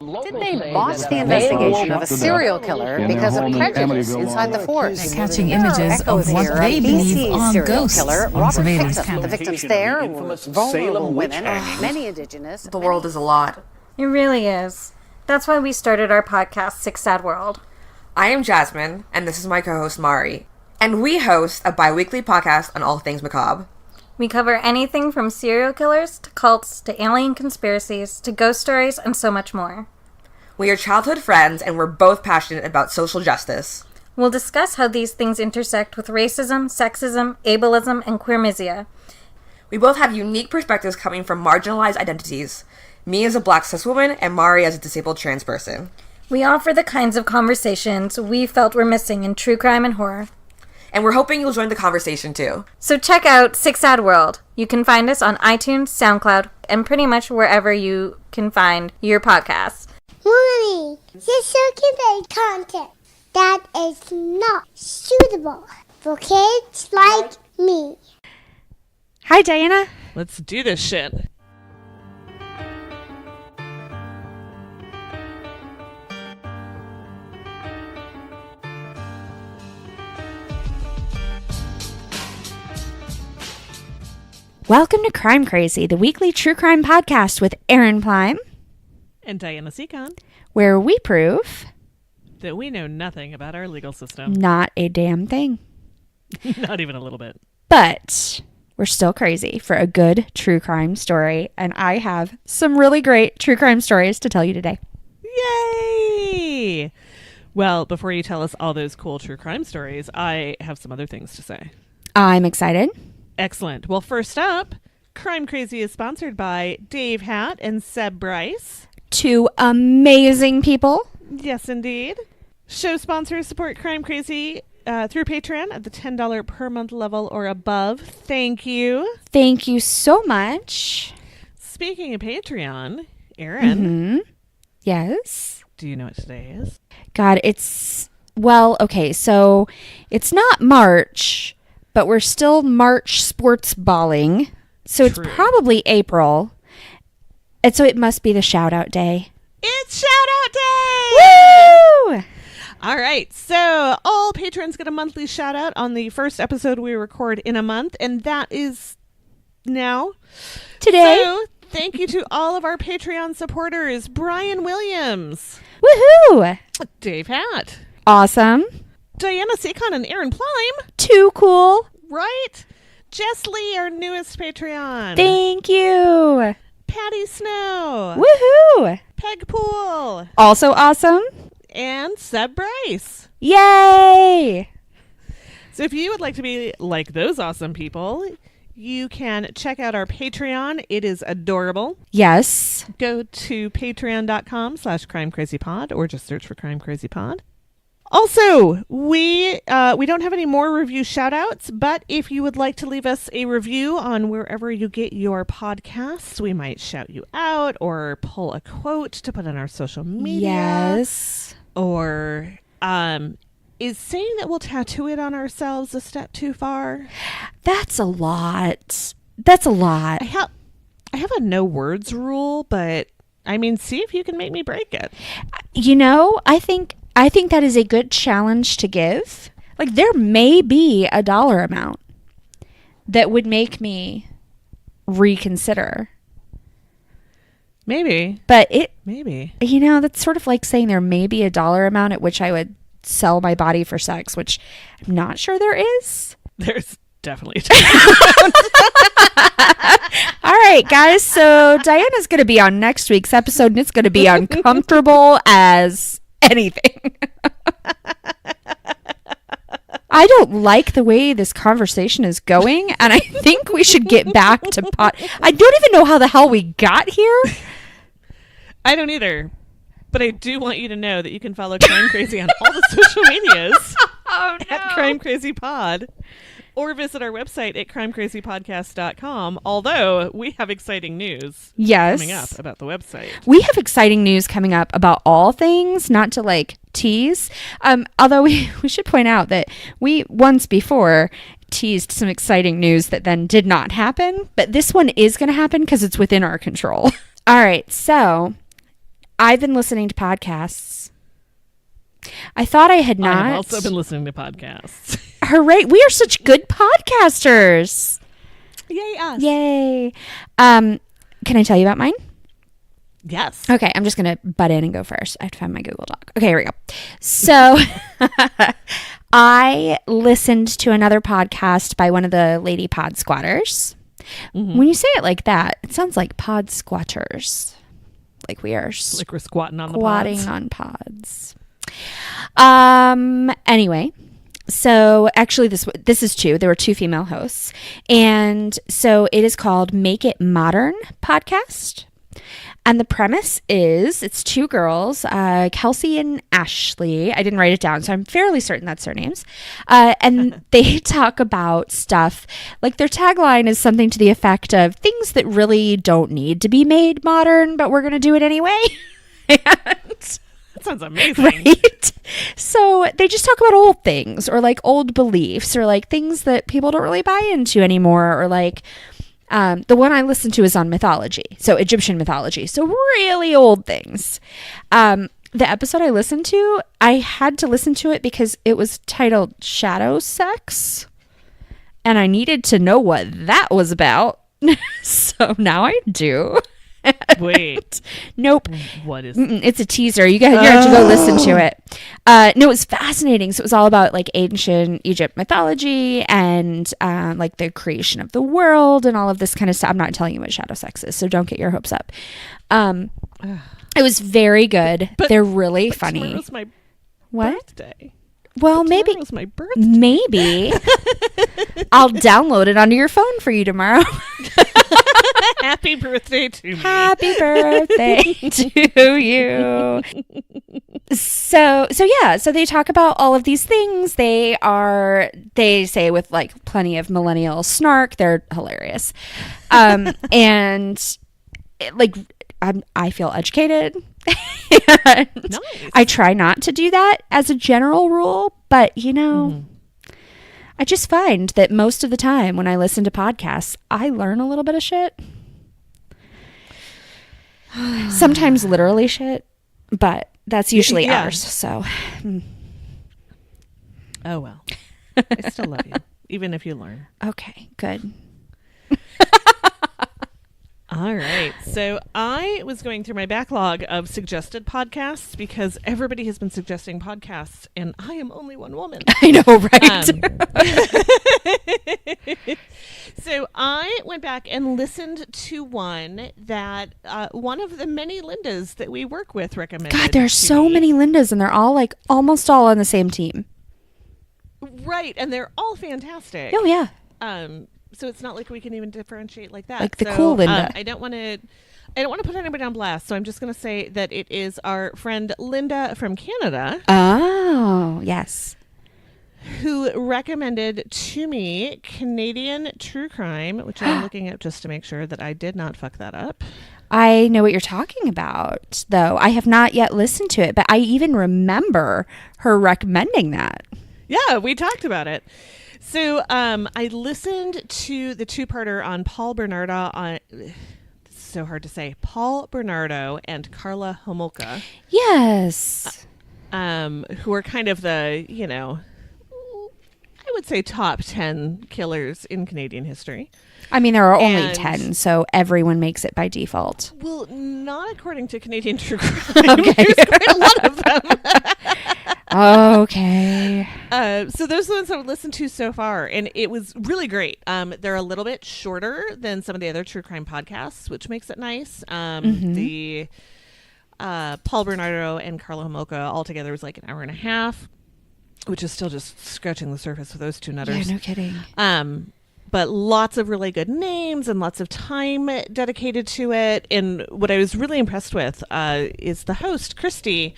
Did they botch the investigation of a serial killer because of prejudice inside the force? Catching images of what they believe are ghosts on surveillance The cameras. victims there were vulnerable women, many indigenous. The world is a lot. It really is. That's why we started our podcast, Sick Sad World. I am Jasmine, and this is my co-host Mari. And we host a bi-weekly podcast on all things macabre. We cover anything from serial killers to cults to alien conspiracies to ghost stories and so much more. We are childhood friends, and we're both passionate about social justice. We'll discuss how these things intersect with racism, sexism, ableism, and queermisia. We both have unique perspectives coming from marginalized identities. Me as a black cis woman, and Mari as a disabled trans person. We offer the kinds of conversations we felt were missing in true crime and horror. And we're hoping you'll join the conversation too. So check out Sick Sad World. You can find us on iTunes, SoundCloud, and pretty much wherever you can find your podcasts. Mommy, this circular content that is not suitable for kids like me. Hi, Diana. Let's do this shit. Welcome to Crime Crazy, the weekly true crime podcast with Eryn Plime, And Diana Seacon, where we prove that we know nothing about our legal system. not a damn thing. Not even a little bit. But we're still crazy for a good true crime story, and I have some really great true crime stories to tell you today. Yay! Well, before you tell us all those cool true crime stories, I have some other things to say. I'm excited. Excellent. Well, first up, Crime Crazy is sponsored by Dave Hatt and Seb Bryce. Two amazing people. Yes, indeed. Show sponsors support Crime Crazy through Patreon at the $10 per month level or above. Thank you. Thank you so much. Speaking of Patreon, Eryn, Yes. do you know what today is? God, okay, so it's not March, but we're still March sports balling. So True. it's probably April. And so it must be the shout out day. It's Shout Out Day! Woo! All right, so all patrons get a monthly shout out on the first episode we record in a month, and that is now. Today. So thank you to all of our Patreon supporters: Brian Williams, Woohoo! Dave Hatt, Awesome. Diana Seacon, and Eryn Plime. Too cool. Right? Jess Lee, our newest Patreon. Thank you. Patty Snow. Woohoo! Peg Pool. Also awesome. And Seb Bryce. Yay! So if you would like to be like those awesome people, you can check out our Patreon. It is adorable. Yes. Go to patreon.com/crimecrazypod or just search for Crime Crazy Pod. Also, we don't have any more review shout-outs, but if you would like to leave us a review on wherever you get your podcasts, we might shout you out or pull a quote to put on our social media. Yes. Or is saying that we'll tattoo it on ourselves a step too far? That's a lot. That's a lot. I have a no words rule, but I mean, see if you can make me break it. You know, I think that is a good challenge to give. Like, there may be a dollar amount that would make me reconsider. Maybe. But Maybe. you know, that's sort of like saying there may be a dollar amount at which I would sell my body for sex, which I'm not sure there is. There's definitely. All right, guys. So Diana's going to be on next week's episode, and it's going to be uncomfortable as anything. I don't like the way this conversation is going, and I think we should get back to pot. I don't even know how the hell we got here. I don't either. But I do want you to know that you can follow Crime Crazy on all the social medias at Crime Crazy Pod, or visit our website at crimecrazypodcast.com. Although we have exciting news coming up about the website. We have exciting news coming up about all things, not to like tease. Although we should point out that we once before teased some exciting news that then did not happen. But this one is going to happen because it's within our control. All right. So I've been listening to podcasts. I thought I had not. I've also been listening to podcasts. Hooray. We are such good podcasters. Yay, us. Yay. Can I tell you about mine? Yes. Okay, I'm just going to butt in and go first. I have to find my Google Doc. Okay, here we go. So I listened to another podcast by one of the lady pod squatters. Mm-hmm. When you say it like that, it sounds like pod squatters. Like we are like we're squatting on squatting the pods. on pods. Anyway, so actually this is two. There were two female hosts. And so it is called Make It Modern podcast. And the premise is it's two girls, Kelsey and Ashley. I didn't write it down, so I'm fairly certain that's their names. And they talk about stuff, like their tagline is something to the effect of things that really don't need to be made modern, but we're going to do it anyway. That sounds amazing. Right? So they just talk about old things or like old beliefs or like things that people don't really buy into anymore or like... the one I listened to is on mythology, so Egyptian mythology, so really old things. The episode I listened to, I had to listen to it because it was titled Shadow Sex, and I needed to know what that was about. So now I do. Wait. Nope. What is it's a teaser. You have to go listen to it. No, it was fascinating. So it was all about like ancient Egypt mythology and like the creation of the world and all of this kind of stuff. I'm not telling you what shadow sex is, so don't get your hopes up. It was very good. They're really funny. Tomorrow's my birthday. Well, maybe Tomorrow's my birthday. Maybe I'll download it onto your phone for you tomorrow. Happy birthday to me. Happy birthday to you. So they talk about all of these things. They say with like plenty of millennial snark. They're hilarious. And like I feel educated. Nice. I try not to do that as a general rule, but I just find that most of the time when I listen to podcasts, I learn a little bit of shit. Sometimes literally shit, but that's usually ours. So, oh well, I still love you, even if you learn. Okay, good. All right. So I was going through my backlog of suggested podcasts because everybody has been suggesting podcasts and I am only one woman. I know, right? So I went back and listened to one that one of the many Lindas that we work with recommended. God, there's so many Lindas and they're all like almost all on the same team. Right. And they're all fantastic. Oh, yeah. So it's not like we can even differentiate like that. Like the cool Linda. I don't want to put anybody on blast, so I'm just going to say that it is our friend Linda from Canada. Oh, yes. Who recommended to me Canadian true crime, which I'm looking at just to make sure that I did not fuck that up. I know what you're talking about, though. I have not yet listened to it, but I even remember her recommending that. Yeah, we talked about it. So I listened to the two-parter on Paul Bernardo on... It's so hard to say. Paul Bernardo and Karla Homolka. Yes. Who are kind of the, I would say top 10 killers in Canadian history. I mean, there are only 10, so everyone makes it by default. Well, not according to Canadian true crime. Okay. There's quite a lot of them. Okay. So those are the ones I've listened to so far, and it was really great. They're a little bit shorter than some of the other true crime podcasts, which makes it nice. The Paul Bernardo and Karla Homolka all together was like an hour and a half, which is still just scratching the surface with those two nutters. Yeah, no kidding. But lots of really good names and lots of time dedicated to it. And what I was really impressed with is the host, Christy,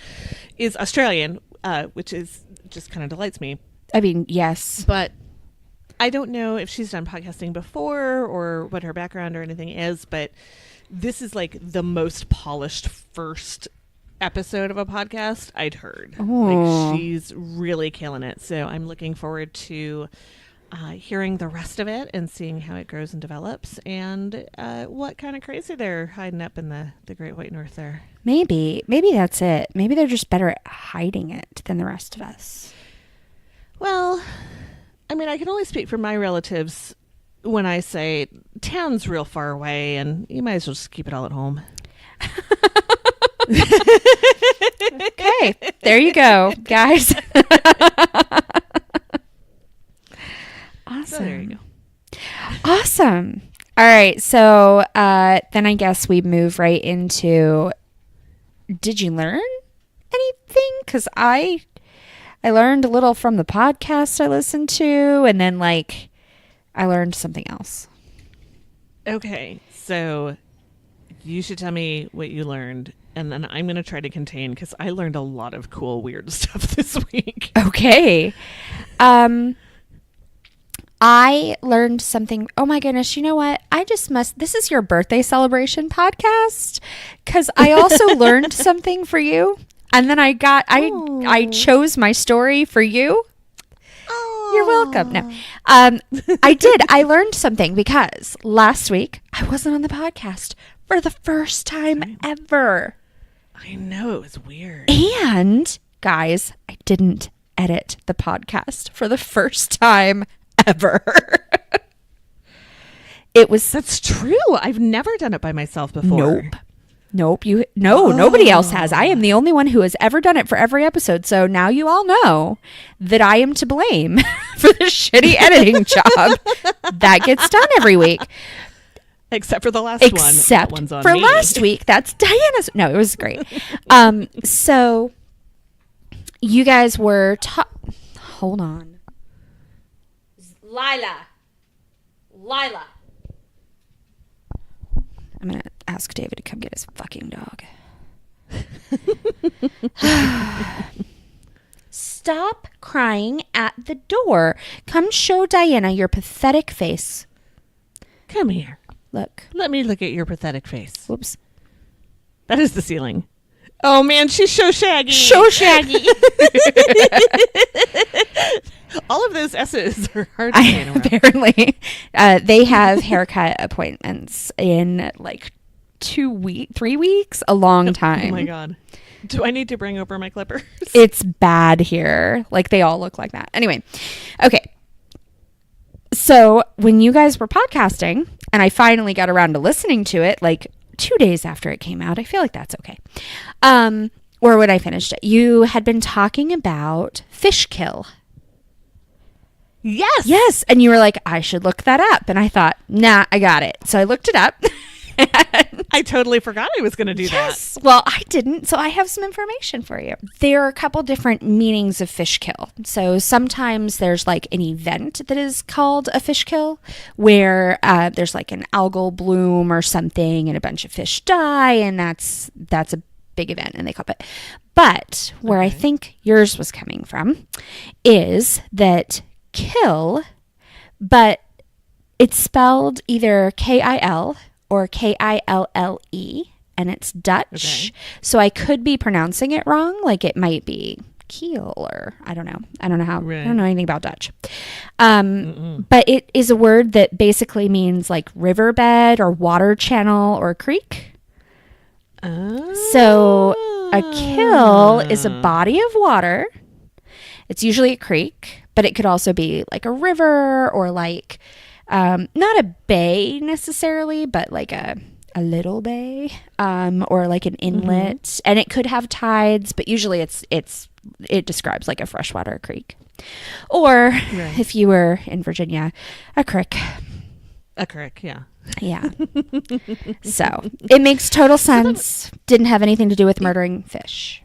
is Australian, which is just kind of delights me. I mean, yes. But I don't know if she's done podcasting before or what her background or anything is, but this is like the most polished first episode of a podcast I'd heard. Like, she's really killing it. So I'm looking forward to hearing the rest of it and seeing how it grows and develops and what kind of crazy they're hiding up in the Great White North there. Maybe that's it. Maybe they're just better at hiding it than the rest of us. Well, I mean, I can only speak for my relatives when I say town's real far away and you might as well just keep it all at home. Okay, there you go, guys. Awesome. So there you go. Awesome. All right, so then I guess we move right into, did you learn anything? Because I learned a little from the podcast I listened to, and then like I learned something else. Okay, so you should tell me what you learned, and then I'm going to try to contain because I learned a lot of cool, weird stuff this week. Okay. I learned something. Oh my goodness. You know what? This is your birthday celebration podcast because I also learned something for you. And then I chose my story for you. You're welcome. No, I did. I learned something because last week I wasn't on the podcast for the first time ever. I know, it was weird. And guys, I didn't edit the podcast for the first time ever. That's true. I've never done it by myself before. Nope. Nobody else has. I am the only one who has ever done it for every episode. So now you all know that I am to blame for the shitty editing job that gets done every week. Except for the last one. Except That one's on for me. last week. That's Diana's. No, it was great. So you guys were hold on. Lila. I'm going to ask David to come get his fucking dog. Stop crying at the door. Come show Diana your pathetic face. Come here. Look. Let me look at your pathetic face. Whoops. That is the ceiling. Oh man, she's so shaggy. So shaggy. All of those S's are hard to say in a row. Apparently. They have haircut appointments in like 3 weeks, a long time. Oh my God. Do I need to bring over my clippers? It's bad here. Like they all look like that. Anyway. Okay. So when you guys were podcasting and I finally got around to listening to it, like 2 days after it came out, I feel like that's okay. Or when I finished it, you had been talking about fish kill. Yes. And you were like, I should look that up. And I thought, nah, I got it. So I looked it up. I totally forgot I was going to do Yes. Well, I didn't. So I have some information for you. There are a couple different meanings of fish kill. So sometimes there's like an event that is called a fish kill where there's like an algal bloom or something and a bunch of fish die. And that's a big event and they call it. But where I think yours was coming from is that kill, but it's spelled either K-I-L or K-I-L-L-E, and it's Dutch. Okay. So I could be pronouncing it wrong. Like it might be keel or I don't know. I don't know how. Right. I don't know anything about Dutch. But it is a word that basically means like riverbed or water channel or creek. So a kill is a body of water. It's usually a creek, but it could also be like a river or like not a bay necessarily, but like a little bay or like an inlet. And it could have tides, but usually it describes like a freshwater creek. Or if you were in Virginia, a creek. A crick, yeah. Yeah. So it makes total sense. Didn't have anything to do with murdering fish.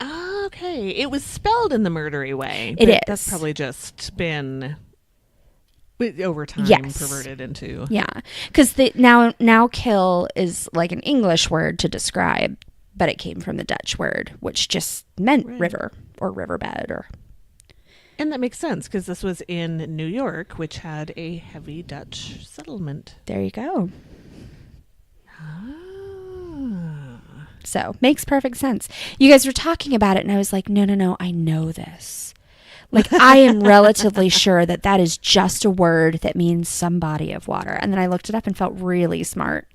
Okay. It was spelled in the murdery way. It is. That's probably just been over time perverted into. Yeah. Because now kill is like an English word to describe, but it came from the Dutch word, which just meant river or riverbed or. And that makes sense because this was in New York, which had a heavy Dutch settlement. There you go. So makes perfect sense. You guys were talking about it and I was like, no, I know this. Like I am relatively sure that is just a word that means some body of water. And then I looked it up and felt really smart.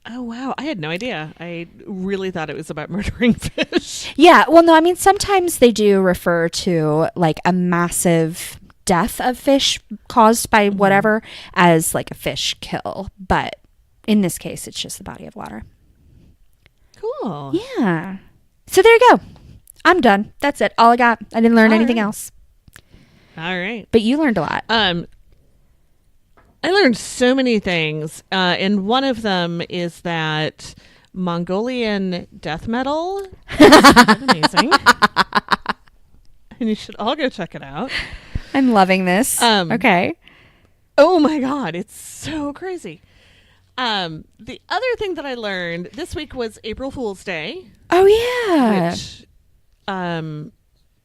Oh, wow. I had no idea. I really thought it was about murdering fish. Yeah. Well, no, I mean, sometimes they do refer to like a massive death of fish caused by whatever as like a fish kill. But in this case, it's just the body of water. Cool. Yeah. So there you go. I'm done. That's it. All I got. I didn't learn anything else. All right. But you learned a lot. I learned so many things, and one of them is that Mongolian death metal is amazing, and you should all go check it out. I'm loving this. Okay. Oh my God, it's so crazy. The other thing that I learned this week was April Fool's Day. Oh yeah. Which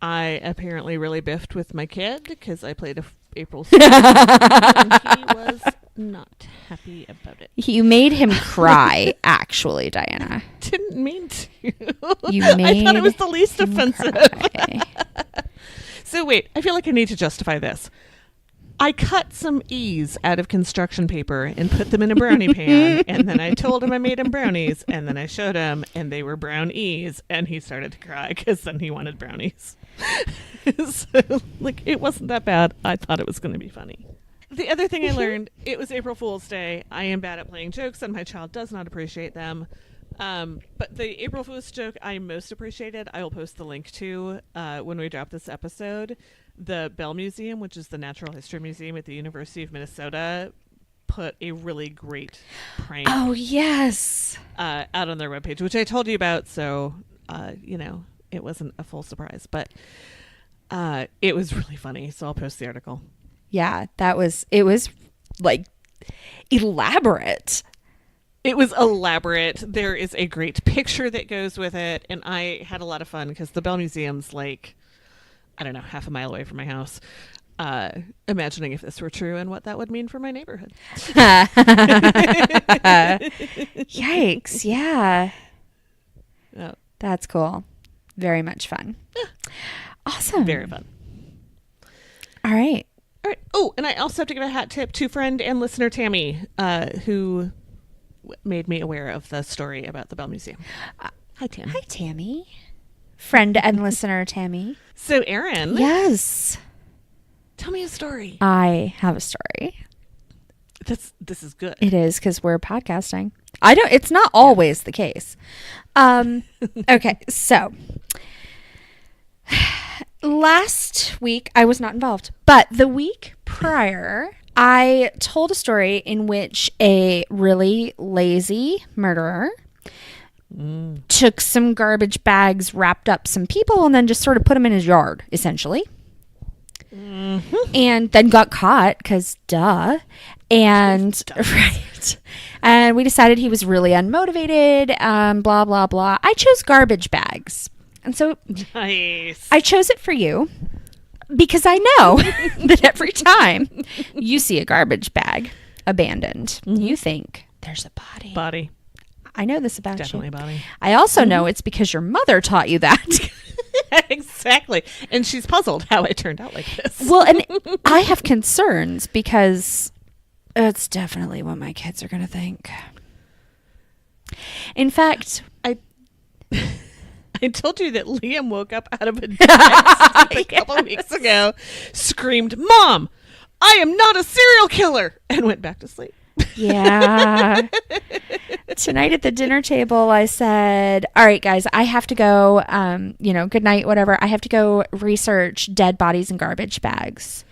I apparently really biffed with my kid because I played April Fool's Day and he was not happy about it. You made him cry, actually, Diana. Didn't mean to. You made I thought it was the least offensive. cry. So wait, I feel like I need to justify this. I cut some E's out of construction paper and put them in a brownie pan, and then I told him I made him brownies, and then I showed him, and they were brown E's, and he started to cry because then he wanted brownies. So, like, it wasn't that bad. I thought it was going to be funny. The other thing I learned, it was April Fool's Day. I am bad at playing jokes, and my child does not appreciate them. But the April Fool's joke I most appreciated, I will post the link to when we drop this episode. The Bell Museum, which is the Natural History Museum at the University of Minnesota, put a really great prank. Oh yes. Out on their webpage, which I told you about. So, it wasn't a full surprise, but it was really funny. So I'll post the article. Yeah, it was like elaborate. It was elaborate. There is a great picture that goes with it. And I had a lot of fun because the Bell Museum's like, I don't know, half a mile away from my house. Imagining if this were true and what that would mean for my neighborhood. Yikes. Yeah. Oh, That's cool. Very much fun. Awesome. very fun. All right. All right. Oh, and I also have to give a hat tip to friend and listener Tammy, who made me aware of the story about the Bell Museum. Hi, Tammy. Hi, Tammy. Friend and listener Tammy. So, Eryn, Yes. tell me a story. I have a story. This is good. It is because we're podcasting. It's not always the case. Okay, so last week I was not involved, but the week prior I told a story in which a really lazy murderer took some garbage bags, wrapped up some people, and then just sort of put them in his yard, essentially. And then got caught because duh. And right. And we decided he was really unmotivated, blah, blah, blah. I chose garbage bags. And so Nice. I chose it for you because I know that every time you see a garbage bag abandoned, you think there's a body. Body. I know this about Definitely you. body. I also know it's because your mother taught you that. Exactly. And she's puzzled how it turned out like this. Well, and I have concerns because it's definitely what my kids are going to think. In fact, I told you that Liam woke up out of a death a couple of weeks ago, screamed, "Mom, I am not a serial killer," and went back to sleep. yeah. Tonight at the dinner table, I said, all right, guys, I have to go, good night, whatever. I have to go research dead bodies in garbage bags.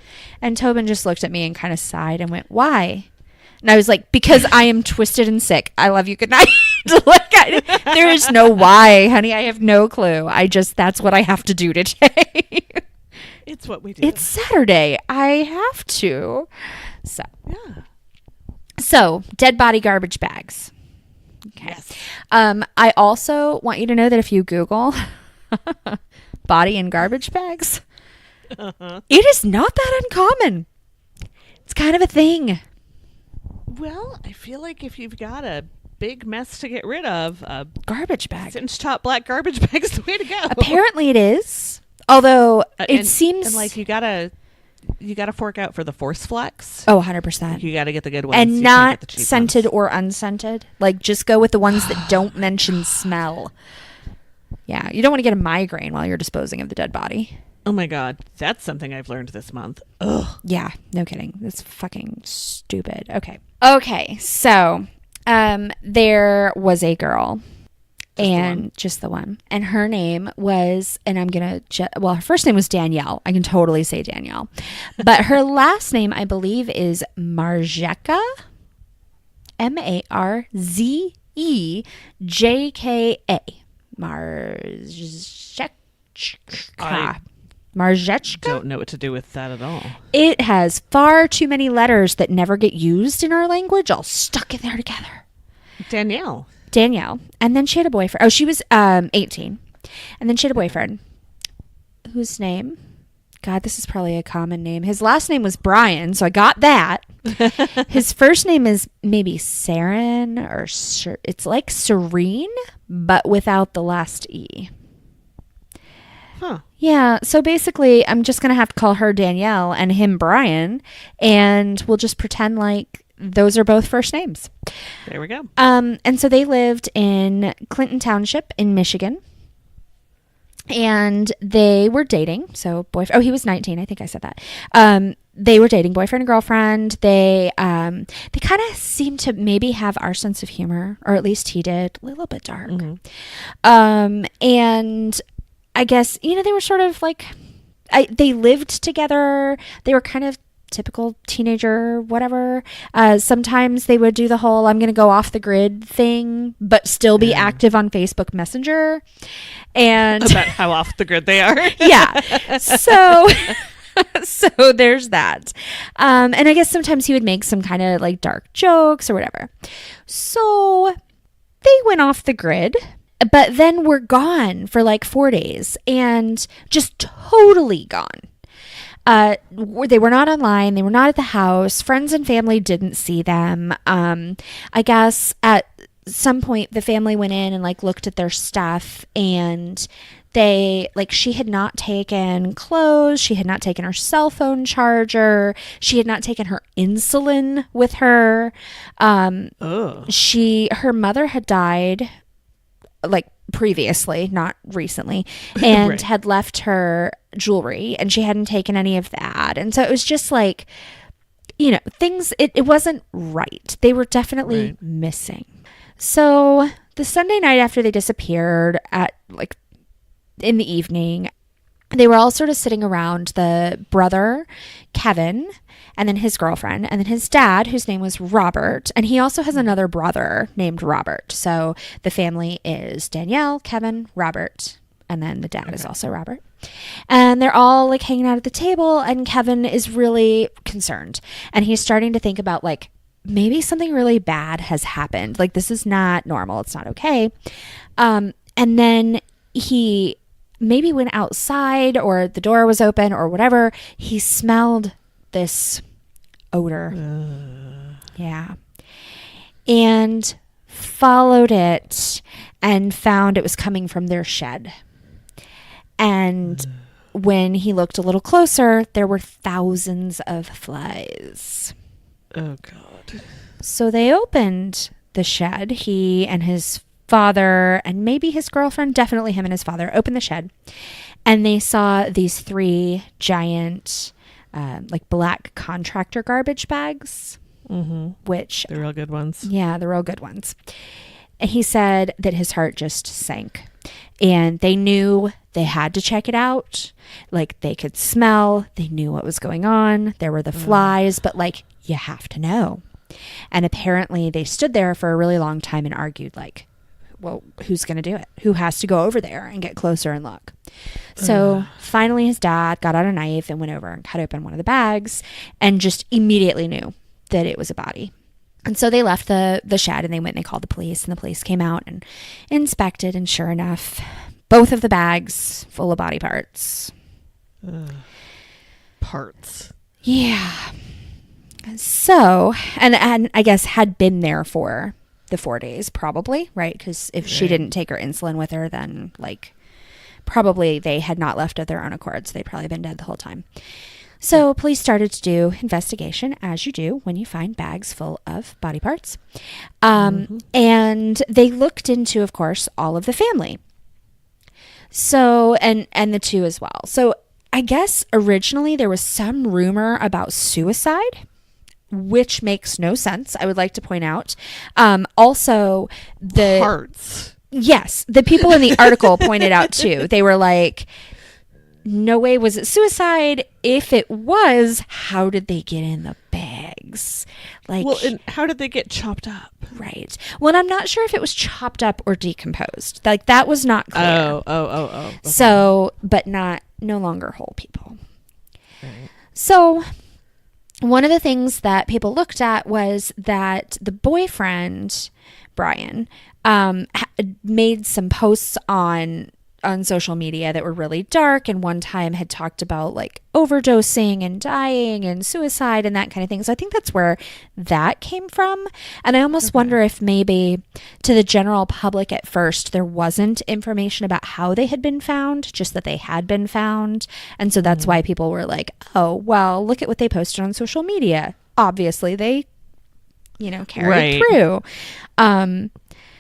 And Tobin just looked at me and kind of sighed and went, why? And I was like, because I am twisted and sick. I love you. Good night. There is no why, honey. I have no clue. That's what I have to do today. It's what we do. It's Saturday. I have to. So, yeah. So, dead body garbage bags. Okay. Yes. I also want you to know that if you Google body in garbage bags, it is not that uncommon. It's kind of a thing. Well, I feel like if you've got a big mess to get rid of, a Garbage bag. cinch top black garbage bag is the way to go. Apparently it is. Although it seems and like you gotta you got to fork out for the force flex. Oh, 100%. You got to get the good ones. And You can't not get the cheap scented ones. or unscented. Like, just go with the ones that don't mention smell. Yeah, you don't want to get a migraine while you're disposing of the dead body. Oh my God. That's something I've learned this month. Ugh. Yeah, no kidding. That's fucking stupid. Okay, so there was a girl. Just the one. And her name was, and I'm going to, her first name was Danielle. I can totally say Danielle. But her last name, I believe, is Marzeka. Marzejka. Marzechka? Don't know what to do with that at all. It has far too many letters that never get used in our language, all stuck in there together. Danielle. And then she had a boyfriend. Oh, she was 18. And then she had a boyfriend whose name, God, this is probably a common name. His last name was Brian, so I got that. His first name is maybe Saren or it's like Serene, but without the last E. Huh. Yeah, so basically I'm just going to have to call her Danielle and him Brian, and we'll just pretend like those are both first names. There we go. And so they lived in Clinton Township in Michigan. And they were dating. So he was 19. I think I said that. They were dating, boyfriend and girlfriend. They kind of seemed to maybe have our sense of humor, or at least he did, a little bit dark. Mm-hmm. And I guess, they were sort of like, they lived together. They were kind of typical teenager, whatever. Sometimes they would do the whole I'm going to go off the grid thing, but still be active on Facebook Messenger. And about how off the grid they are. Yeah. So there's that. And I guess sometimes he would make some kind of like dark jokes or whatever. So they went off the grid, but then were gone for like 4 days and just totally gone. They were not online. They were not at the house. Friends and family didn't see them. I guess at some point the family went in and like looked at their stuff, and she had not taken clothes. She had not taken her cell phone charger. She had not taken her insulin with her. Her mother had died like previously, not recently, and right. had left her jewelry, and she hadn't taken any of that. And so it was just like, things, it wasn't right. They were definitely missing. So the Sunday night after they disappeared in the evening, they were all sort of sitting around, the brother, Kevin, and then his girlfriend, and then his dad, whose name was Robert. And he also has another brother named Robert. So the family is Danielle, Kevin, Robert, and then the dad is also Robert. And they're all like hanging out at the table, and Kevin is really concerned. And he's starting to think about like, maybe something really bad has happened. Like, this is not normal. It's not okay. And then he maybe went outside, or the door was open, or whatever. He smelled this odor. Yeah. And followed it and found it was coming from their shed. And when he looked a little closer, there were thousands of flies. Oh, God. So they opened the shed. He and his father, and maybe his girlfriend, definitely him and his father, opened the shed. And they saw these 3 giant, black contractor garbage bags. Mm-hmm. Which... The real good ones. Yeah, the real good ones. And he said that his heart just sank. And they knew they had to check it out. Like, they could smell. They knew what was going on. There were the flies, but like, you have to know. And apparently they stood there for a really long time and argued like, well, who's going to do it? Who has to go over there and get closer and look? So finally his dad got out a knife and went over and cut open one of the bags and just immediately knew that it was a body. And so they left the shed and they went and they called the police, and the police came out and inspected, and sure enough, both of the bags full of body parts. Parts. Yeah. So, and I guess had been there for the 4 days, probably, right? Because if she didn't take her insulin with her, then like probably they had not left of their own accord, so they'd probably been dead the whole time. So police started to do investigation, as you do when you find bags full of body parts. And they looked into, of course, all of the family. So, and the two as well. So I guess originally there was some rumor about suicide, which makes no sense. I would like to point out. Also, the Hearts. Yes, the people in the article pointed out too. They were like, no way was it suicide. If it was, how did they get in the bags? Like, Well, and how did they get chopped up? right. Well, and I'm not sure if it was chopped up or decomposed. Like, that was not clear. Oh. Okay. So, but no longer whole people. Right. So, one of the things that people looked at was that the boyfriend, Brian, made some posts on social media that were really dark, and one time had talked about like overdosing and dying and suicide and that kind of thing. So I think that's where that came from. And I almost wonder if maybe to the general public at first there wasn't information about how they had been found, just that they had been found. And so that's why people were like, oh, well, look at what they posted on social media. Obviously they, carried through.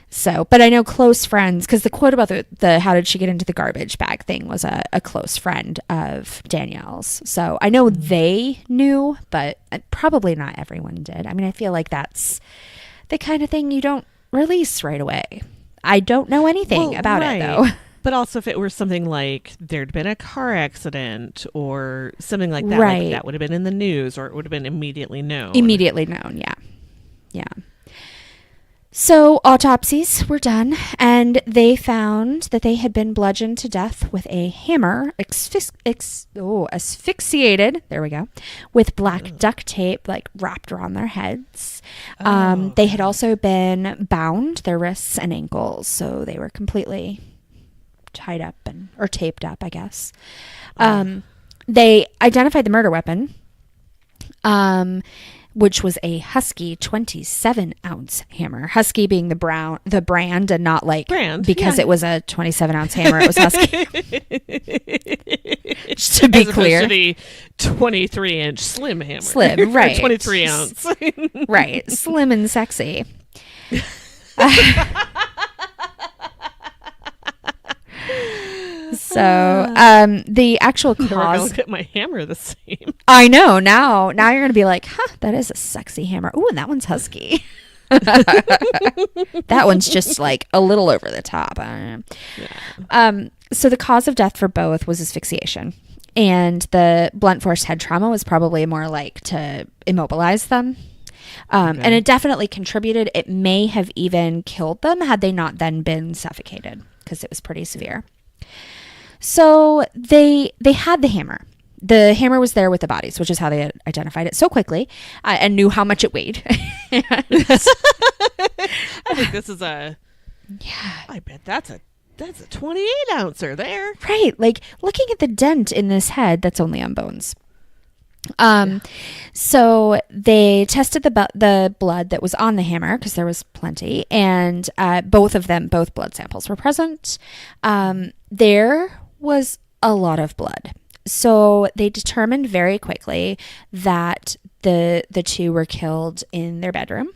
So, but I know close friends, because the quote about the how did she get into the garbage bag thing was a close friend of Danielle's. So I know they knew, but probably not everyone did. I mean, I feel like that's the kind of thing you don't release right away. I don't know anything about it, though. But also if it were something like there'd been a car accident or something like that, Right. like that would have been in the news, or it would have been immediately known. Immediately known, yeah. Yeah. So autopsies were done, and they found that they had been bludgeoned to death with a hammer, asphyxiated, there we go, with black duct tape, like wrapped around their heads. They had also been bound, their wrists and ankles, so they were completely tied up or taped up, I guess. They identified the murder weapon, which was a Husky 27-ounce hammer. Husky being the brand, and not like because it was a 27-ounce hammer, it was Husky. Just to be clear, to the 23-inch slim hammer. Slim, right? 23 ounce, right? Slim and sexy. So, the actual Never gonna cause. look at my hammer the same. I know now. Now you're gonna be like, huh? That is a sexy hammer. Ooh, and that one's Husky. That one's just like a little over the top. I don't know. So the cause of death for both was asphyxiation, and the blunt force head trauma was probably more like to immobilize them. And it definitely contributed. It may have even killed them had they not then been suffocated, because it was pretty severe. So they had the hammer. The hammer was there with the bodies, which is how they had identified it so quickly, and knew how much it weighed. I think this is I bet that's a 28 ouncer there. Right. Like, looking at the dent in this head, that's only on bones. So they tested the blood that was on the hammer, because there was plenty, and both blood samples were present. There was a lot of blood. So they determined very quickly that the two were killed in their bedroom,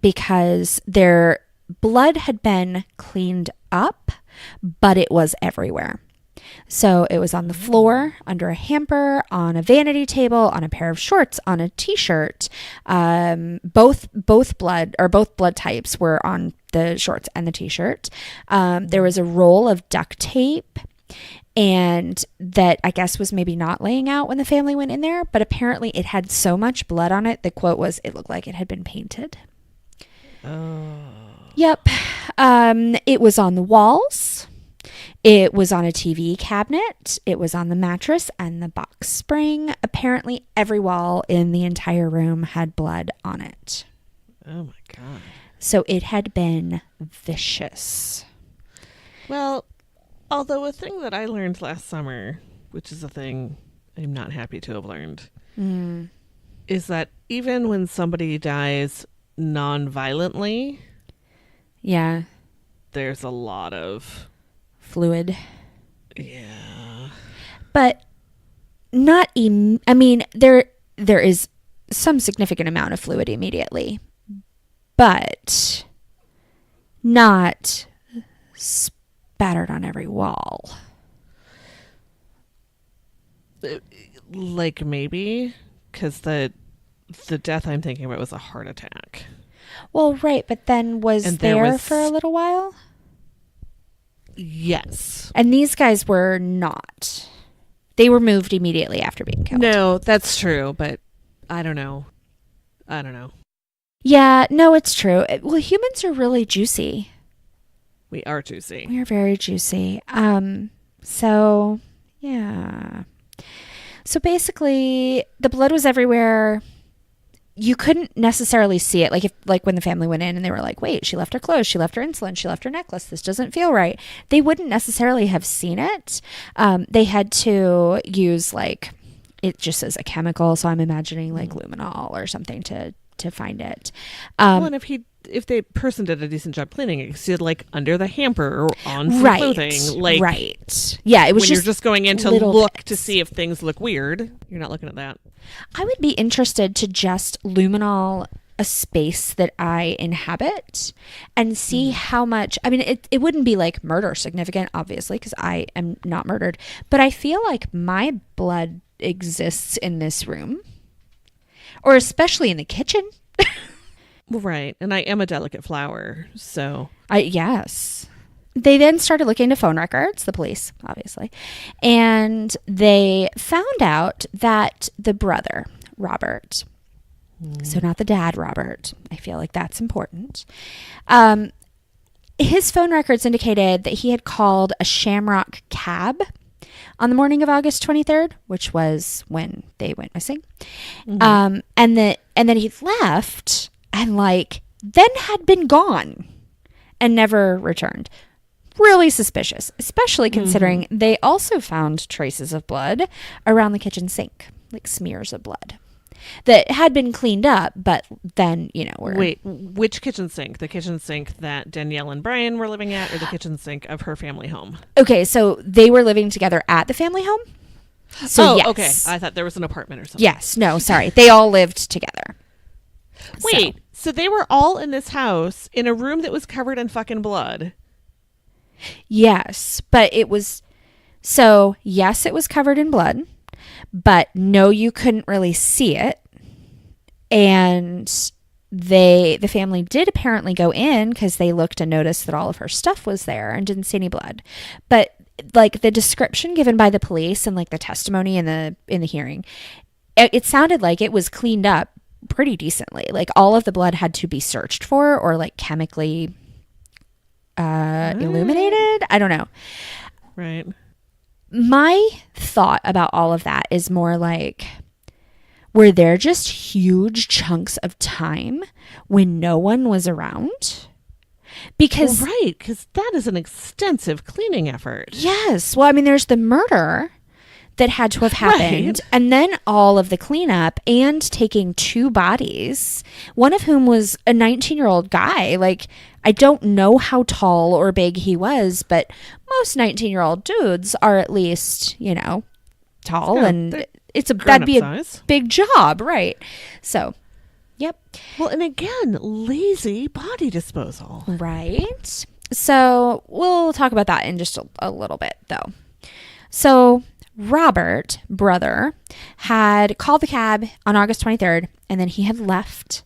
because their blood had been cleaned up, but it was everywhere. So it was on the floor, under a hamper, on a vanity table, on a pair of shorts, on a t-shirt. Both blood types were on the shorts and the t-shirt. There was a roll of duct tape, and that I guess was maybe not laying out when the family went in there, but apparently it had so much blood on it. The quote was, it looked like it had been painted. Oh. Yep. It was on the walls. It was on a TV cabinet. It was on the mattress and the box spring. Apparently every wall in the entire room had blood on it. Oh my God. So it had been vicious. Well, although a thing that I learned last summer, which is a thing I'm not happy to have learned, is that even when somebody dies non-violently, Yeah. there's a lot of Fluid. Yeah. But I mean, there is some significant amount of fluid immediately, but not spattered on every wall. Like maybe because the death I'm thinking about was a heart attack. Well, right, but then was there for a little while? Yes. And these guys were not. They were moved immediately after being killed. No, that's true, but I don't know. Yeah, no, it's true. Well, humans are really juicy. We are juicy. We are very juicy. So, yeah. So basically, the blood was everywhere. You couldn't necessarily see it. Like when the family went in and they were like, wait, she left her clothes, she left her insulin, she left her necklace. This doesn't feel right. They wouldn't necessarily have seen it. They had to use it just says a chemical. So I'm imagining like luminol or something to find it. And if the person did a decent job cleaning it, you see it like under the hamper or on some clothing. Like, right. Yeah, it was when you're just going in to look to see if things look weird, you're not looking at that. I would be interested to just luminol a space that I inhabit and see how much, I mean, it wouldn't be like murder significant, obviously, because I am not murdered, but I feel like my blood exists in this room, or especially in the kitchen. Right. And I am a delicate flower, so. Yes. They then started looking into phone records, the police, obviously, and they found out that the brother, Robert, so not the dad, Robert, I feel like that's important. His phone records indicated that he had called a Shamrock cab on the morning of August 23rd, which was when they went missing. And then he left and then had been gone and never returned. Really suspicious, especially considering they also found traces of blood around the kitchen sink, like smears of blood that had been cleaned up, but then, Wait, which kitchen sink? The kitchen sink that Danielle and Brian were living at, or the kitchen sink of her family home? Okay, so they were living together at the family home. So yes. Okay. I thought there was an apartment or something. Yes, no, sorry. They all lived together. Wait, so they were all in this house in a room that was covered in fucking blood? Yes, but it was, yes, it was covered in blood, but no, you couldn't really see it. And the family did apparently go in because they looked and noticed that all of her stuff was there and didn't see any blood. But the description given by the police and the testimony in the hearing, it sounded like it was cleaned up pretty decently. Like all of the blood had to be searched for or chemically illuminated. I don't know. Right. My thought about all of that is more were there just huge chunks of time when no one was around? Because that is an extensive cleaning effort. Yes. Well, I mean, there's the murder that had to have happened, and then all of the cleanup and taking two bodies, one of whom was a 19-year-old guy. I don't know how tall or big he was, but most 19-year-old dudes are at least, tall, and that'd be a big job, right? So, yep. Well, and again, lazy body disposal. Right. So we'll talk about that in just a little bit, though. So Robert, brother, had called the cab on August 23rd, and then he had left.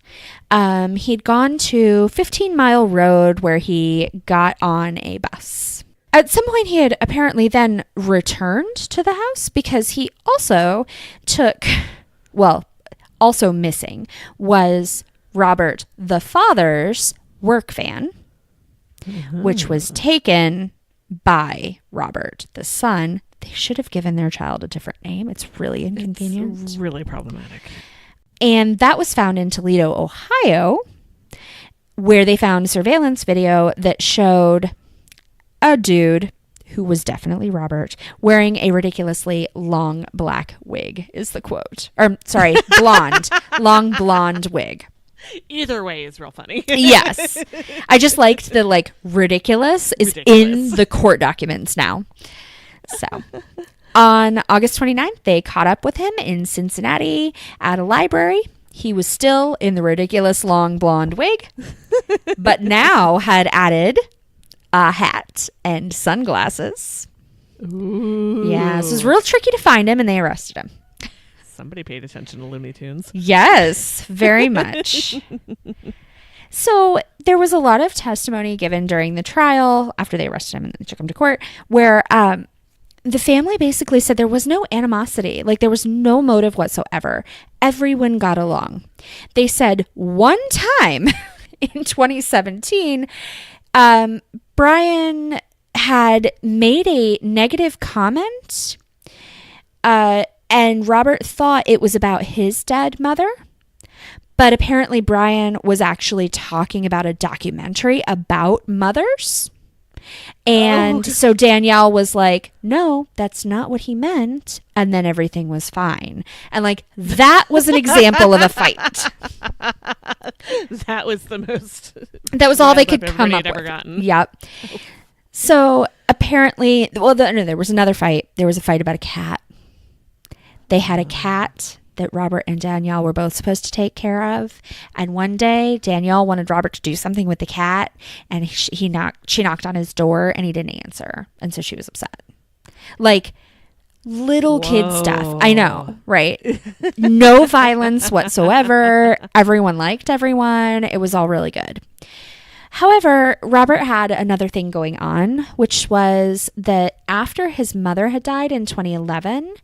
He'd gone to 15 Mile Road where he got on a bus. At some point, he had apparently then returned to the house because he also also missing was Robert, the father's work van, which was taken by Robert, the son. They should have given their child a different name. It's really inconvenient. It's really problematic. And that was found in Toledo, Ohio, where they found surveillance video that showed a dude who was definitely Robert wearing a ridiculously long black wig is the quote. Or sorry, long blonde wig. Either way is real funny. Yes. I just liked the ridiculous is in the court documents now. So, On August 29th, they caught up with him in Cincinnati at a library. He was still in the ridiculous long blonde wig, but now had added a hat and sunglasses. Ooh. Yeah, so it was real tricky to find him, and they arrested him. Somebody paid attention to Looney Tunes. Yes, very much. So there was a lot of testimony given during the trial after they arrested him and took him to court, where the family basically said there was no animosity, like there was no motive whatsoever. Everyone got along. They said one time in 2017, Brian had made a negative comment, and Robert thought it was about his dead mother. But apparently Brian was actually talking about a documentary about mothers. And so Danielle was like, no, that's not what he meant. And then everything was fine. And like, that was an example of a fight. That was the most. That was all they could come up ever with. Gotten. Yep. So apparently, well, no, there was another fight. There was a fight about a cat. They had a cat that Robert and Danielle were both supposed to take care of. And one day Danielle wanted Robert to do something with the cat, and she knocked on his door and he didn't answer. And so she was upset. Like little kid stuff. I know, right? No violence whatsoever. Everyone liked everyone. It was all really good. However, Robert had another thing going on, which was that after his mother had died in 2011,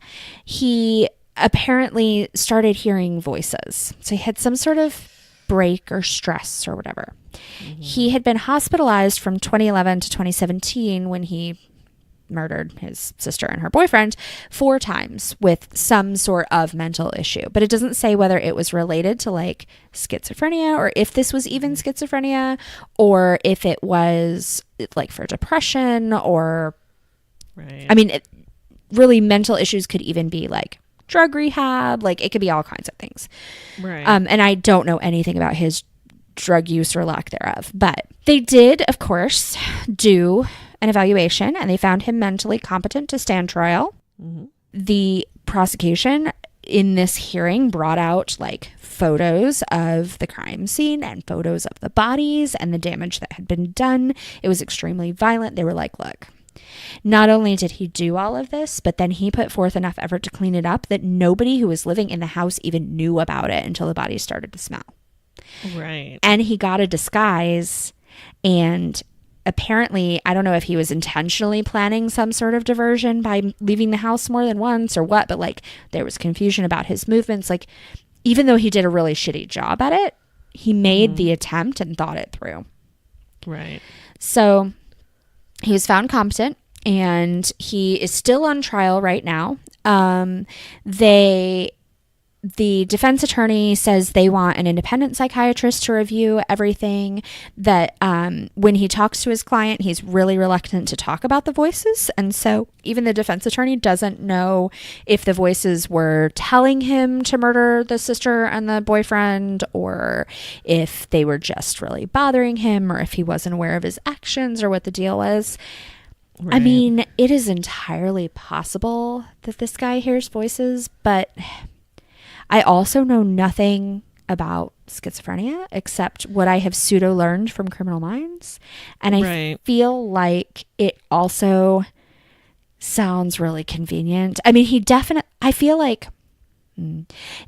he apparently started hearing voices. So he had some sort of break or stress or whatever. Mm-hmm. He had been hospitalized from 2011 to 2017 when he murdered his sister and her boyfriend 4 times with some sort of mental issue. But it doesn't say whether it was related to like schizophrenia, or if this was even schizophrenia, or if it was like for depression, or right. I mean, really mental issues could even be like drug rehab, like it could be all kinds of things. Right. And I don't know anything about his drug use or lack thereof, but they did, of course, do an evaluation, and they found him mentally competent to stand trial. Mm-hmm. The prosecution in this hearing brought out like photos of the crime scene and photos of the bodies and the damage that had been done. It was extremely violent. They were like, look, not only did he do all of this, but then he put forth enough effort to clean it up that nobody who was living in the house even knew about it until the bodies started to smell. Right. And he got a disguise, and apparently, I don't know if he was intentionally planning some sort of diversion by leaving the house more than once or what, but like there was confusion about his movements. Like, even though he did a really shitty job at it, he made the attempt and thought it through. Right. So he was found competent, and he is still on trial right now. The defense attorney says they want an independent psychiatrist to review everything, that when he talks to his client, he's really reluctant to talk about the voices. And so even the defense attorney doesn't know if the voices were telling him to murder the sister and the boyfriend, or if they were just really bothering him, or if he wasn't aware of his actions, or what the deal was. Right. I mean, it is entirely possible that this guy hears voices, but I also know nothing about schizophrenia except what I have pseudo learned from Criminal Minds. And I feel like it also sounds really convenient. I mean, I feel like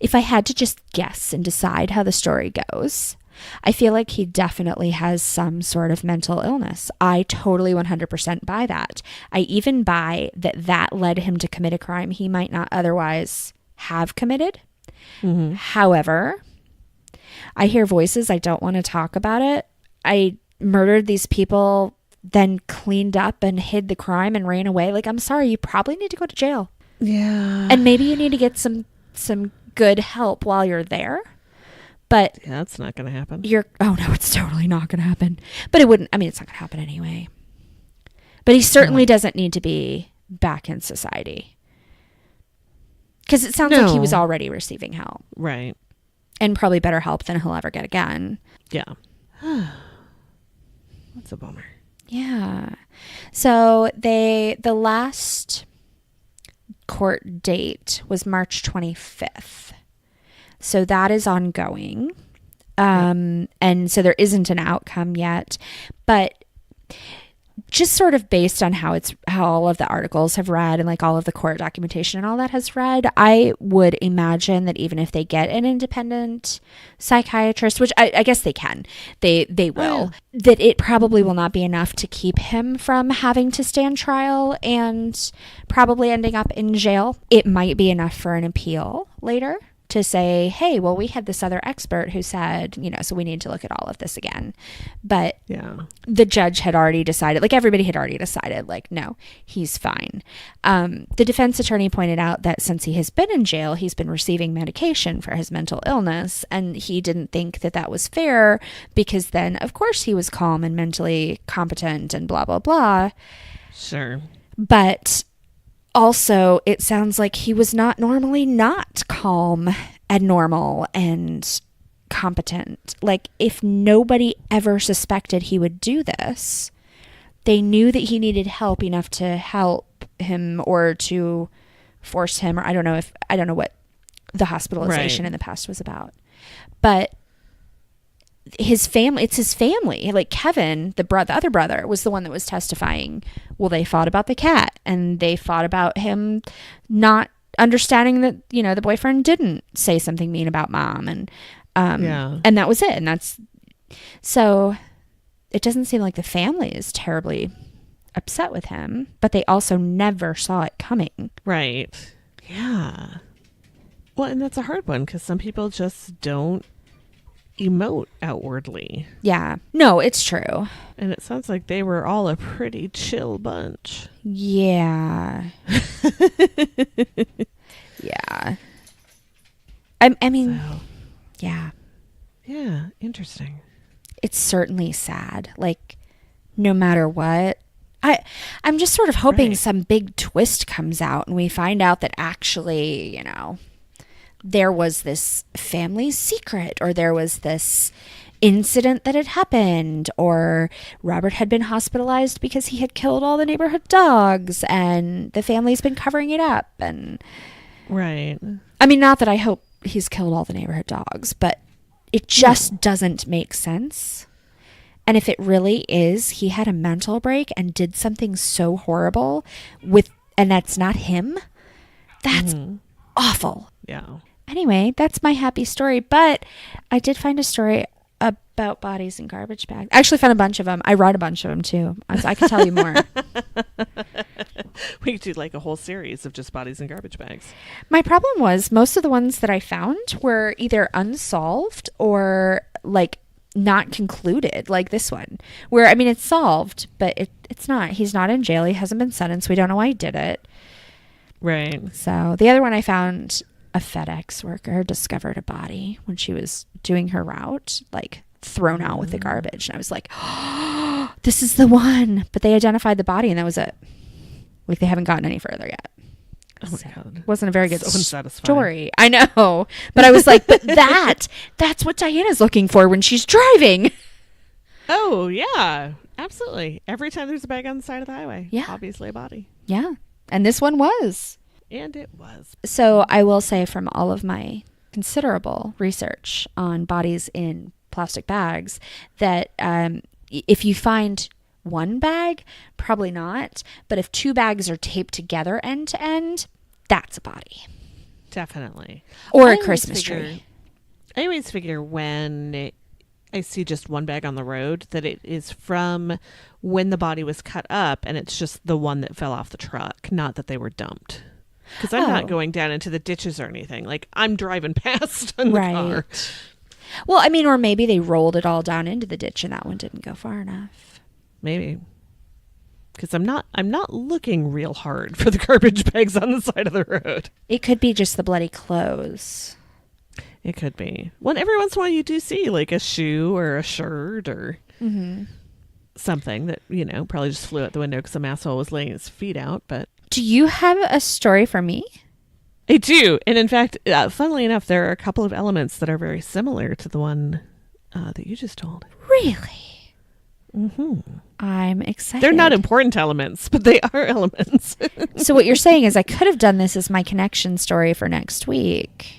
if I had to just guess and decide how the story goes, I feel like he definitely has some sort of mental illness. I totally 100% buy that. I even buy that led him to commit a crime he might not otherwise have committed. Mm-hmm. However, I hear voices. I don't want to talk about it. I murdered these people, then cleaned up and hid the crime and ran away. Like, I'm sorry, you probably need to go to jail. Yeah. And maybe you need to get some good help while you're there. But yeah, that's not going to happen. Oh no, it's totally not going to happen. But it's not going to happen anyway. But he certainly doesn't need to be back in society. Because it sounds like he was already receiving help. Right. And probably better help than he'll ever get again. Yeah. That's a bummer. Yeah. So the last court date was March 25th. So that is ongoing. And so there isn't an outcome yet, but just sort of based on how all of the articles have read and like all of the court documentation and all that has read, I would imagine that even if they get an independent psychiatrist, which I guess they can, they will, that it probably will not be enough to keep him from having to stand trial and probably ending up in jail. It might be enough for an appeal later to say, hey, well, we had this other expert who said, so we need to look at all of this again. But the judge had already decided, like everybody had already decided, like, no, he's fine. The defense attorney pointed out that since he has been in jail, he's been receiving medication for his mental illness. And he didn't think that that was fair because then, of course, he was calm and mentally competent and blah, blah, blah. Sure. But also, it sounds like he was not normally not calm and normal and competent. Like, if nobody ever suspected he would do this, they knew that he needed help enough to help him or to force him, or I don't know what the hospitalization in the past was about. But it's his family. Like Kevin, the other brother, was the one that was testifying. Well, they fought about the cat, and they fought about him not understanding that, the boyfriend didn't say something mean about mom, and and that was it. And so it doesn't seem like the family is terribly upset with him, but they also never saw it coming. Right. Yeah. Well, and that's a hard one because some people just don't emote outwardly. Yeah. No, it's true. And it sounds like they were all a pretty chill bunch. Yeah. Yeah. I mean, yeah. Yeah, interesting. It's certainly sad. Like, no matter what. I'm just sort of hoping some big twist comes out and we find out that actually, there was this family secret, or there was this incident that had happened, or Robert had been hospitalized because he had killed all the neighborhood dogs and the family's been covering it up. And right. I mean, not that I hope he's killed all the neighborhood dogs, but it just doesn't make sense. And if it really is, he had a mental break and did something so horrible and that's not him, that's awful. Yeah. Anyway, that's my happy story. But I did find a story about bodies in garbage bags. I actually found a bunch of them. I wrote a bunch of them too. I could tell you more. We could do like a whole series of just bodies in garbage bags. My problem was most of the ones that I found were either unsolved or like not concluded, like this one, where, I mean, it's solved, but it's not. He's not in jail. He hasn't been sentenced. We don't know why he did it. Right. So the other one I found, a FedEx worker discovered a body when she was doing her route, like thrown out with the garbage. And I was like, oh, this is the one. But they identified the body and that was it. Like, they haven't gotten any further yet. Oh my God. It wasn't a very good unsatisfying story. I know. But I was like, but that's what Diana's looking for when she's driving. Oh, yeah. Absolutely. Every time there's a bag on the side of the highway. Yeah. Obviously a body. Yeah. And this one was. And it was. So I will say, from all of my considerable research on bodies in plastic bags, that if you find one bag, probably not. But if two bags are taped together end to end, that's a body. Definitely. Or a Christmas tree. I always figure when I see just one bag on the road that it is from when the body was cut up and it's just the one that fell off the truck, not that they were dumped. Because I'm not going down into the ditches or anything. Like, I'm driving past in the car. Well, I mean, or maybe they rolled it all down into the ditch and that one didn't go far enough. Maybe. Because I'm not looking real hard for the garbage bags on the side of the road. It could be just the bloody clothes. It could be. Well, every once in a while you do see like a shoe or a shirt or something that, probably just flew out the window because some asshole was laying his feet out. But do you have a story for me? I do. And in fact, funnily enough, there are a couple of elements that are very similar to the one that you just told. Really? I'm excited. They're not important elements, but they are elements. So what you're saying is I could have done this as my connection story for next week.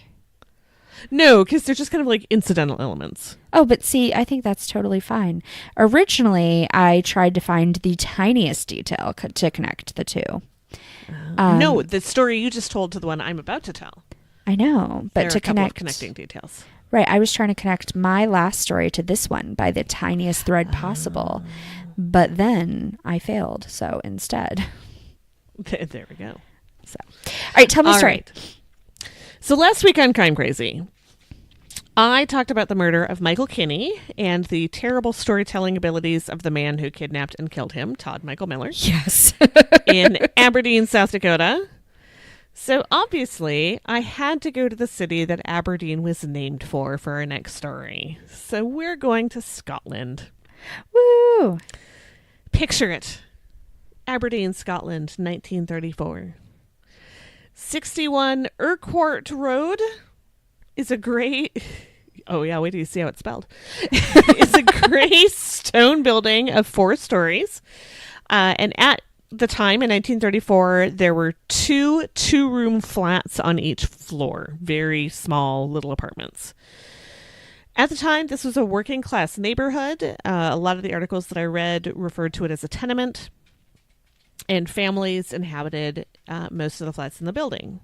No, because they're just kind of like incidental elements. Oh, but see, I think that's totally fine. Originally, I tried to find the tiniest detail to connect the two. No, the story you just told to the one I'm about to tell. I know, but There are to a couple of connect connecting details. Right, I was trying to connect my last story to this one by the tiniest thread possible, but then I failed. So instead, There we go. so all right, tell me a story. Right. So last week on Crime Crazy, I talked about the murder of Michael Kinney and the terrible storytelling abilities of the man who kidnapped and killed him, Todd Michael Miller, Yes. in Aberdeen, South Dakota. So obviously, I had to go to the city that Aberdeen was named for our next story. So we're going to Scotland. Woo! Picture it. Aberdeen, Scotland, 1934. 61 Urquhart Road is a great... Oh, yeah, wait till you see how it's spelled. It's a gray stone building of 4 stories. And at the time, in 1934, there were 2 two-room flats on each floor. Very small little apartments. At the time, this was a working-class neighborhood. A lot of the articles that I read referred to it as a tenement. And families inhabited most of the flats in the building.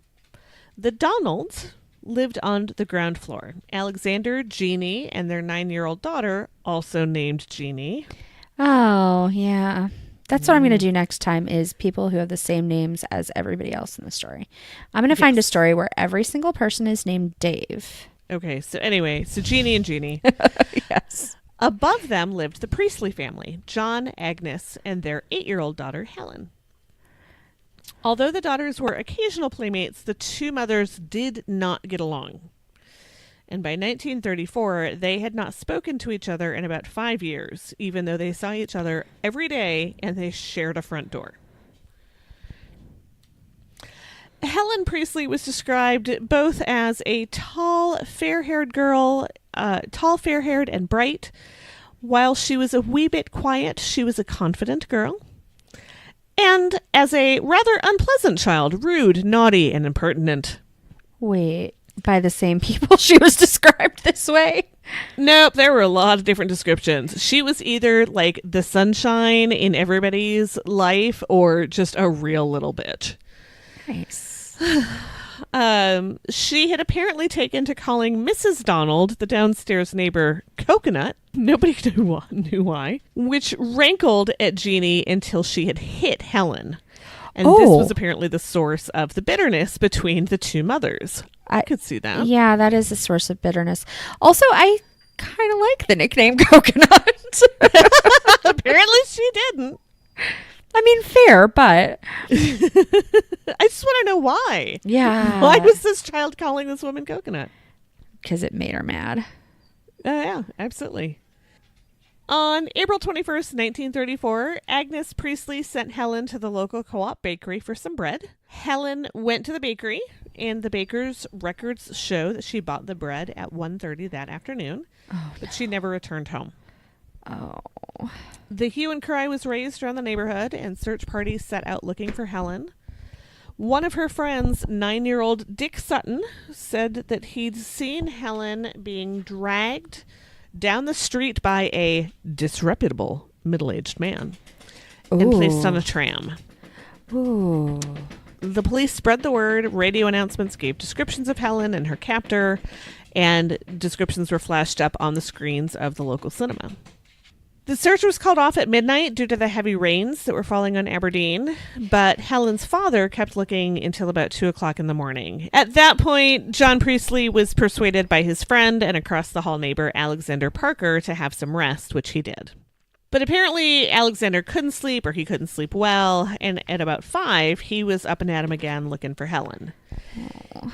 The Donalds lived on the ground floor. Alexander, Jeannie, and their 9-year-old daughter, also named Jeannie. Oh, yeah. That's what I'm going to do next time is people who have the same names as everybody else in the story. I'm going to find a story where every single person is named Dave. Okay, so anyway, so Jeannie and Jeannie. Yes. Above them lived the Priestley family, John, Agnes, and their 8-year-old daughter, Helen. Although the daughters were occasional playmates, the 2 mothers did not get along. And by 1934, they had not spoken to each other in about 5 years, even though they saw each other every day and they shared a front door. Helen Priestley was described both as a tall, fair-haired girl, fair-haired and bright. While she was a wee bit quiet, she was a confident girl. And as a rather unpleasant child, rude, naughty, and impertinent. Wait, by the same people she was described this way? Nope, there were a lot of different descriptions. She was either like the sunshine in everybody's life or just a real little bitch. Nice. She had apparently taken to calling Mrs. Donald, the downstairs neighbor, Coconut. Nobody knew why. Which rankled at Jeannie until she had hit Helen. And this was apparently the source of the bitterness between the 2 mothers. I could see that. Yeah, that is a source of bitterness. Also, I kind of like the nickname Coconut. Apparently she didn't. I mean, fair, but... I just want to know why. Yeah. Why was this child calling this woman Coconut? Because it made her mad. Yeah, absolutely. On April 21st, 1934, Agnes Priestley sent Helen to the local co-op bakery for some bread. Helen went to the bakery, and the baker's records show that she bought the bread at 1:30 that afternoon, but she never returned home. Oh. The hue and cry was raised around the neighborhood, and search parties set out looking for Helen. One of her friends, 9-year-old Dick Sutton, said that he'd seen Helen being dragged down the street by a disreputable middle-aged man and placed on a tram. Ooh. The police spread the word. Radio announcements gave descriptions of Helen and her captor, and descriptions were flashed up on the screens of the local cinema. The search was called off at midnight due to the heavy rains that were falling on Aberdeen, but Helen's father kept looking until about 2 o'clock in the morning. At that point, John Priestley was persuaded by his friend and across-the-hall neighbor Alexander Parker to have some rest, which he did. But apparently Alexander couldn't sleep, or he couldn't sleep well, and at about 5, he was up and at him again looking for Helen.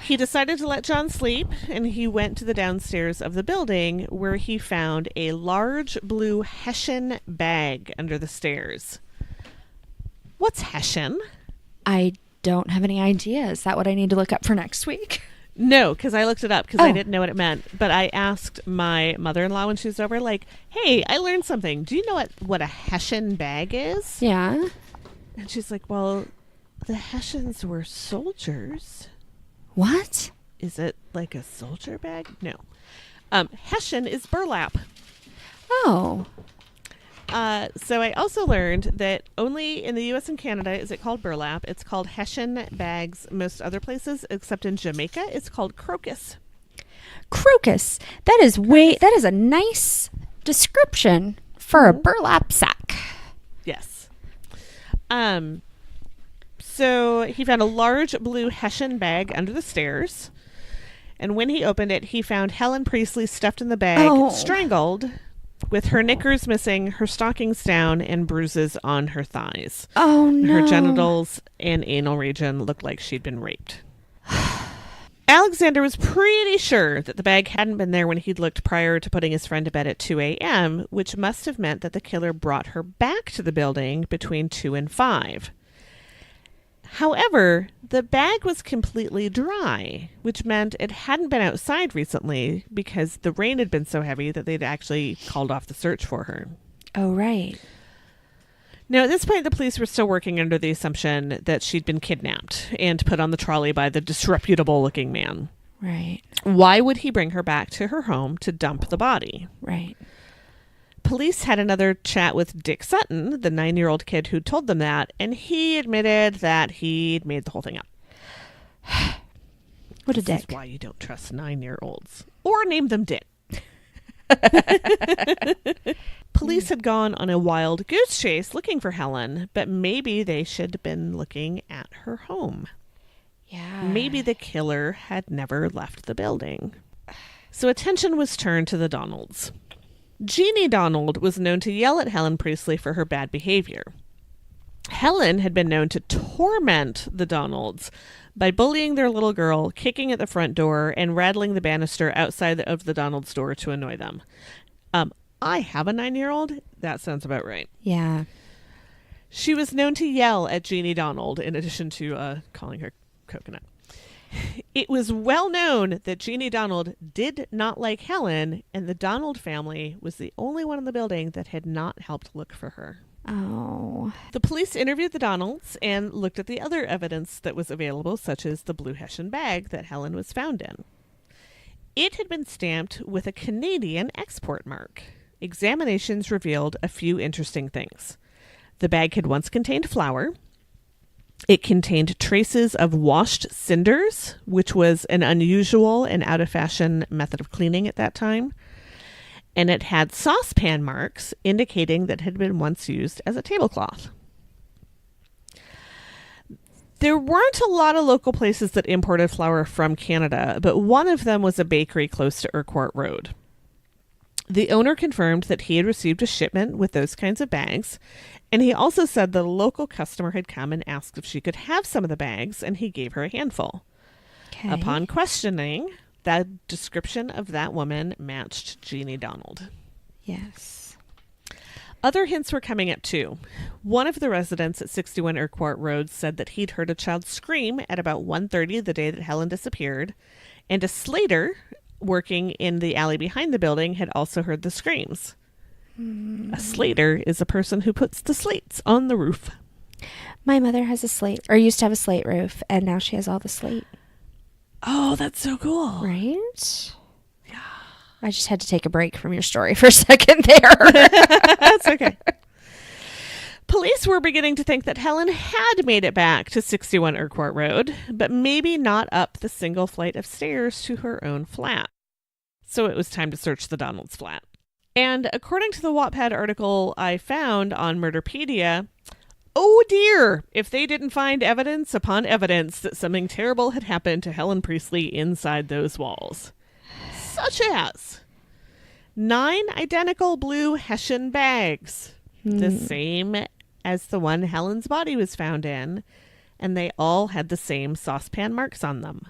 He decided to let John sleep, and he went to the downstairs of the building where he found a large blue Hessian bag under the stairs. What's Hessian? I don't have any idea. Is that what I need to look up for next week? No, because I looked it up because I didn't know what it meant. But I asked my mother-in-law when she was over, like, hey, I learned something. Do you know what a Hessian bag is? Yeah. And she's like, well, the Hessians were soldiers. What? Is it like a soldier bag? No. Hessian is burlap. Oh. So I also learned that only in the U.S. and Canada is it called burlap. It's called Hessian bags most other places, except in Jamaica, it's called crocus. Crocus. That is a nice description for a burlap sack. Yes. So he found a large blue Hessian bag under the stairs. And when he opened it, he found Helen Priestley stuffed in the bag, strangled, with her knickers missing, her stockings down, and bruises on her thighs. Oh, no. Her genitals and anal region looked like she'd been raped. Alexander was pretty sure that the bag hadn't been there when he'd looked prior to putting his friend to bed at 2 a.m., which must have meant that the killer brought her back to the building between 2 and 5. However, the bag was completely dry, which meant it hadn't been outside recently because the rain had been so heavy that they'd actually called off the search for her. Oh, right. Now, at this point, the police were still working under the assumption that she'd been kidnapped and put on the trolley by the disreputable-looking man. Right. Why would he bring her back to her home to dump the body? Right. Police had another chat with Dick Sutton, the 9-year-old kid who told them that, and he admitted that he'd made the whole thing up. What a This dick. is why you don't trust 9-year-olds. Or name them Dick. Police had gone on a wild goose chase looking for Helen, but maybe they should have been looking at her home. Yeah. Maybe the killer had never left the building. So attention was turned to the Donalds. Jeannie Donald was known to yell at Helen Priestley for her bad behavior. Helen had been known to torment the Donalds by bullying their little girl, kicking at the front door, and rattling the banister outside of the Donalds' door to annoy them. I have a 9-year-old. That sounds about right. Yeah. She was known to yell at Jeannie Donald in addition to calling her coconut. It was well known that Jeannie Donald did not like Helen, and the Donald family was the only one in the building that had not helped look for her. Oh. The police interviewed the Donalds and looked at the other evidence that was available, such as the blue Hessian bag that Helen was found in. It had been stamped with a Canadian export mark. Examinations revealed a few interesting things. The bag had once contained flour. It contained traces of washed cinders, which was an unusual and out-of-fashion method of cleaning at that time. And it had saucepan marks, indicating that it had been once used as a tablecloth. There weren't a lot of local places that imported flour from Canada, but one of them was a bakery close to Urquhart Road. The owner confirmed that he had received a shipment with those kinds of bags, and he also said that a local customer had come and asked if she could have some of the bags, and he gave her a handful. Okay. Upon questioning, the description of that woman matched Jeannie Donald. Yes. Other hints were coming up too. One of the residents at 61 Urquhart Road said that he'd heard a child scream at about 1:30 the day that Helen disappeared, and a slater working in the alley behind the building had also heard the screams. A slater is a person who puts the slates on the roof. My mother has a slate, or used to have a slate roof, and now she has all the slate. Oh, that's so cool. Right? Yeah. I just had to take a break from your story for a second there. That's okay. Police were beginning to think that Helen had made it back to 61 Urquhart Road, but maybe not up the single flight of stairs to her own flat. So it was time to search the Donalds' flat. And according to the Wattpad article I found on Murderpedia, oh dear, if they didn't find evidence upon evidence that something terrible had happened to Helen Priestley inside those walls. Such as 9 identical blue Hessian bags, the same as the one Helen's body was found in, and they all had the same saucepan marks on them.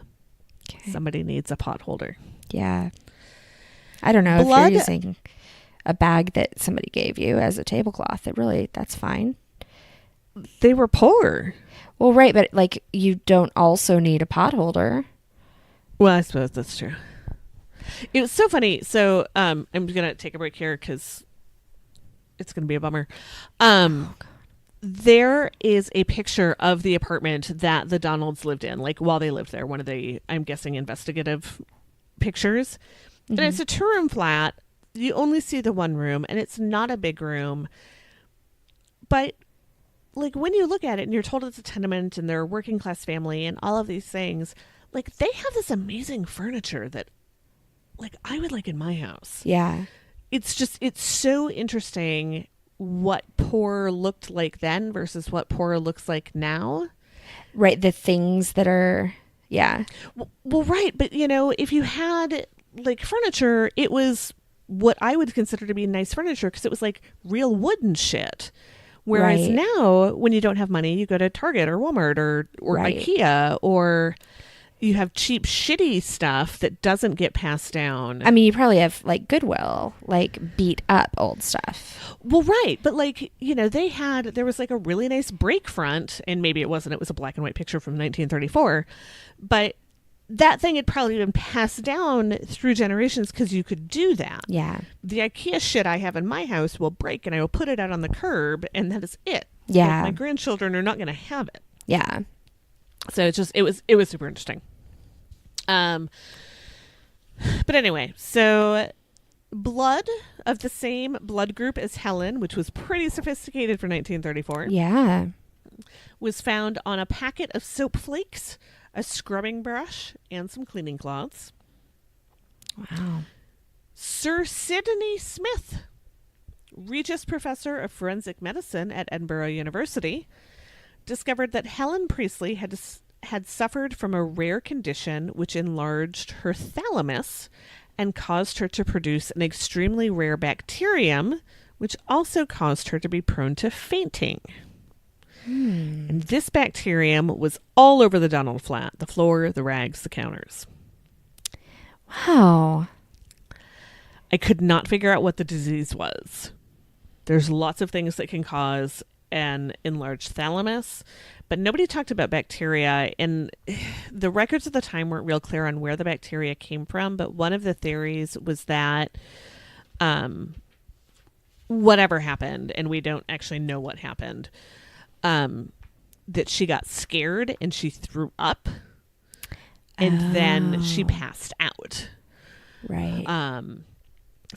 Okay. Somebody needs a pot holder. Yeah. I don't know Blood- if you're using a bag that somebody gave you as a tablecloth. That's fine. They were poor. Well, right, but like you don't also need a pot holder. Well, I suppose that's true. It was so funny. So I'm going to take a break here because it's going to be a bummer. There is a picture of the apartment that the Donalds lived in, like while they lived there. One of the, I'm guessing, investigative pictures. And it's a two-room flat. You only see the one room, and it's not a big room. But like when you look at it and you're told it's a tenement and they're a working class family and all of these things, like they have this amazing furniture that like I would like in my house. Yeah. It's so interesting what poor looked like then versus what poor looks like now. Right. The things that are, yeah. Well, right. But you know, if you had like furniture, it was what I would consider to be nice furniture because it was like real wooden shit. Whereas now, when you don't have money, you go to Target or Walmart or IKEA, or you have cheap, shitty stuff that doesn't get passed down. I mean, you probably have like Goodwill, like beat up old stuff. Well, right. But like, you know, there was like a really nice break front, and maybe it wasn't, it was a black and white picture from 1934. But that thing had probably been passed down through generations because you could do that. Yeah. The IKEA shit I have in my house will break and I will put it out on the curb and that is it. Yeah. Like, my grandchildren are not going to have it. Yeah. So it's just, it was super interesting. But anyway, so blood of the same blood group as Helen, which was pretty sophisticated for 1934. Yeah. Was found on a packet of soap flakes, a scrubbing brush, and some cleaning cloths. Wow. Sir Sidney Smith, Regius Professor of Forensic Medicine at Edinburgh University, discovered that Helen Priestley had suffered from a rare condition which enlarged her thalamus and caused her to produce an extremely rare bacterium, which also caused her to be prone to fainting. And this bacterium was all over the Donald flat, the floor, the rags, the counters. Wow. I could not figure out what the disease was. There's lots of things that can cause an enlarged thalamus, but nobody talked about bacteria, and the records of the time weren't real clear on where the bacteria came from, but one of the theories was that whatever happened, and we don't actually know what happened, that she got scared and she threw up and then she passed out. Right.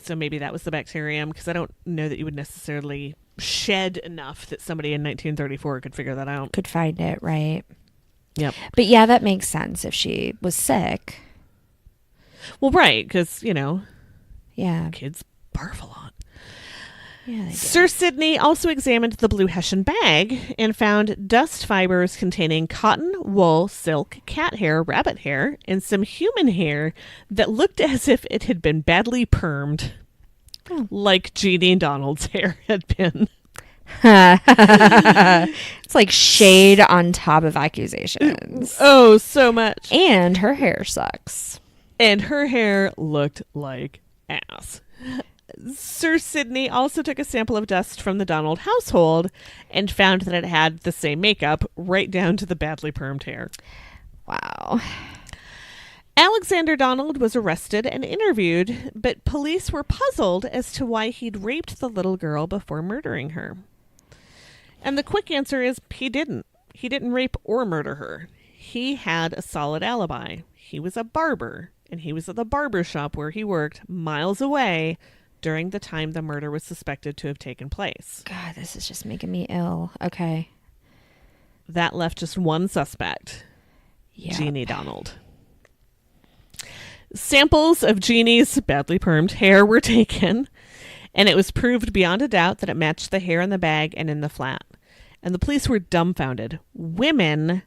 So maybe that was the bacterium, because I don't know that you would necessarily shed enough that somebody in 1934 could figure that out. Could find it, right? Yep. But yeah, that makes sense if she was sick. Well, right, because, you know, Yeah. kids barf a lot. Yeah, they do. Sir Sidney also examined the blue Hessian bag and found dust fibers containing cotton, wool, silk, cat hair, rabbit hair, and some human hair that looked as if it had been badly permed, like Jeannie and Donald's hair had been. It's like shade on top of accusations. Oh, so much. And her hair sucks. And her hair looked like ass. Sir Sidney also took a sample of dust from the Donald household and found that it had the same makeup, right down to the badly permed hair. Wow. Alexander Donald was arrested and interviewed, but police were puzzled as to why he'd raped the little girl before murdering her. And the quick answer is he didn't. He didn't rape or murder her. He had a solid alibi. He was a barber, and he was at the barber shop where he worked miles away during the time the murder was suspected to have taken place. God, this is just making me ill. Okay. That left just one suspect, Yeah. Jeannie Donald. Samples of Jeannie's badly permed hair were taken, and it was proved beyond a doubt that it matched the hair in the bag and in the flat. And the police were dumbfounded. Women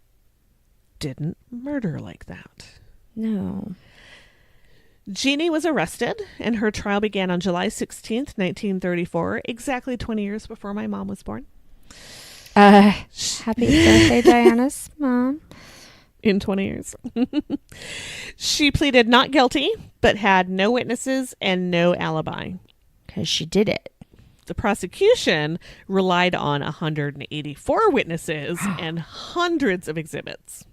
didn't murder like that. No. Jeannie was arrested, and her trial began on July 16th, 1934, exactly 20 years before my mom was born. Happy birthday, Diana's mom. In 20 years. She pleaded not guilty, but had no witnesses and no alibi. Because she did it. The prosecution relied on 184 witnesses and hundreds of exhibits.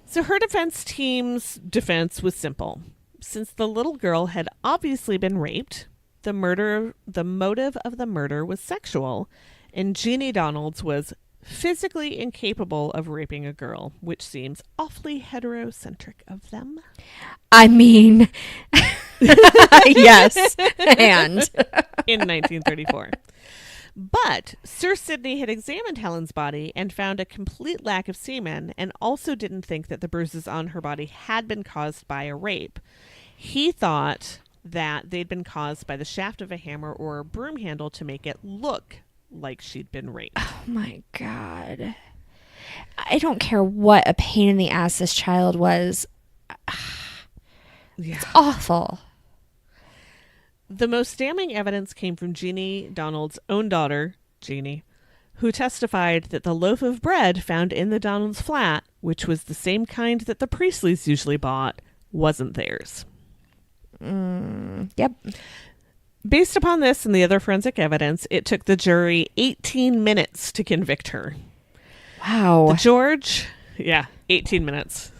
So her defense team's defense was simple. Since the little girl had obviously been raped, the motive of the murder was sexual, and Jeannie Donalds was physically incapable of raping a girl, which seems awfully heterocentric of them. I mean, yes, and in 1934. But Sir Sidney had examined Helen's body and found a complete lack of semen, and also didn't think that the bruises on her body had been caused by a rape. He thought that they'd been caused by the shaft of a hammer or a broom handle to make it look like she'd been raped. Oh my God. I don't care what a pain in the ass this child was. Yeah. It's awful. The most damning evidence came from Jeannie Donald's own daughter, Jeannie, who testified that the loaf of bread found in the Donalds' flat, which was the same kind that the Priestleys usually bought, wasn't theirs. Yep. Based upon this and the other forensic evidence, it took the jury 18 minutes to convict her. Wow. The 18 minutes.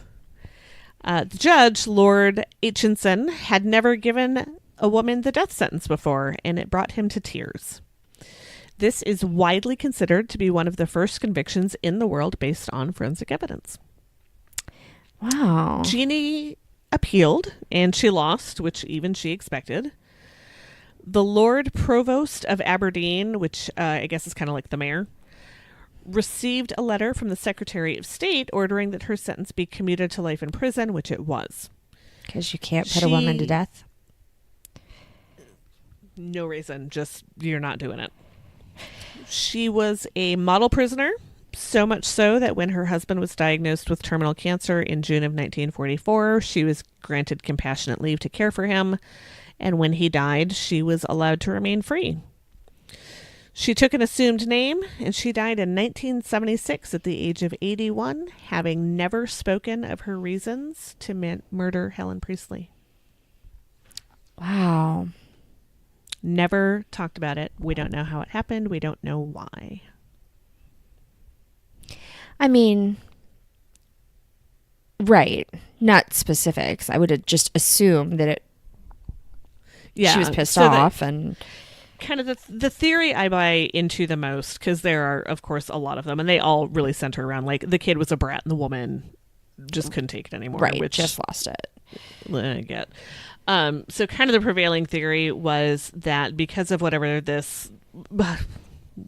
The judge, Lord Aitchison, had never given a woman the death sentence before, and it brought him to tears. This is widely considered to be one of the first convictions in the world based on forensic evidence. Wow. Jeannie appealed, and she lost, which even she expected. The Lord Provost of Aberdeen, which I guess is kind of like the mayor, received a letter from the Secretary of State ordering that her sentence be commuted to life in prison, which it was. Because you can't put a woman to death? No reason, just you're not doing it. She was a model prisoner, so much so that when her husband was diagnosed with terminal cancer in June of 1944, she was granted compassionate leave to care for him, and when he died, she was allowed to remain free. She took an assumed name, and she died in 1976 at the age of 81, having never spoken of her reasons to murder Helen Priestley. Wow. Never talked about it. We don't know how it happened. We don't know why. I mean, right. Not specifics. I would have just assumed that she was pissed off and... Kind of the theory I buy into the most, because there are, of course, a lot of them, and they all really center around, like, the kid was a brat and the woman just couldn't take it anymore. Right, which just lost it. I get. So kind of the prevailing theory was that because of whatever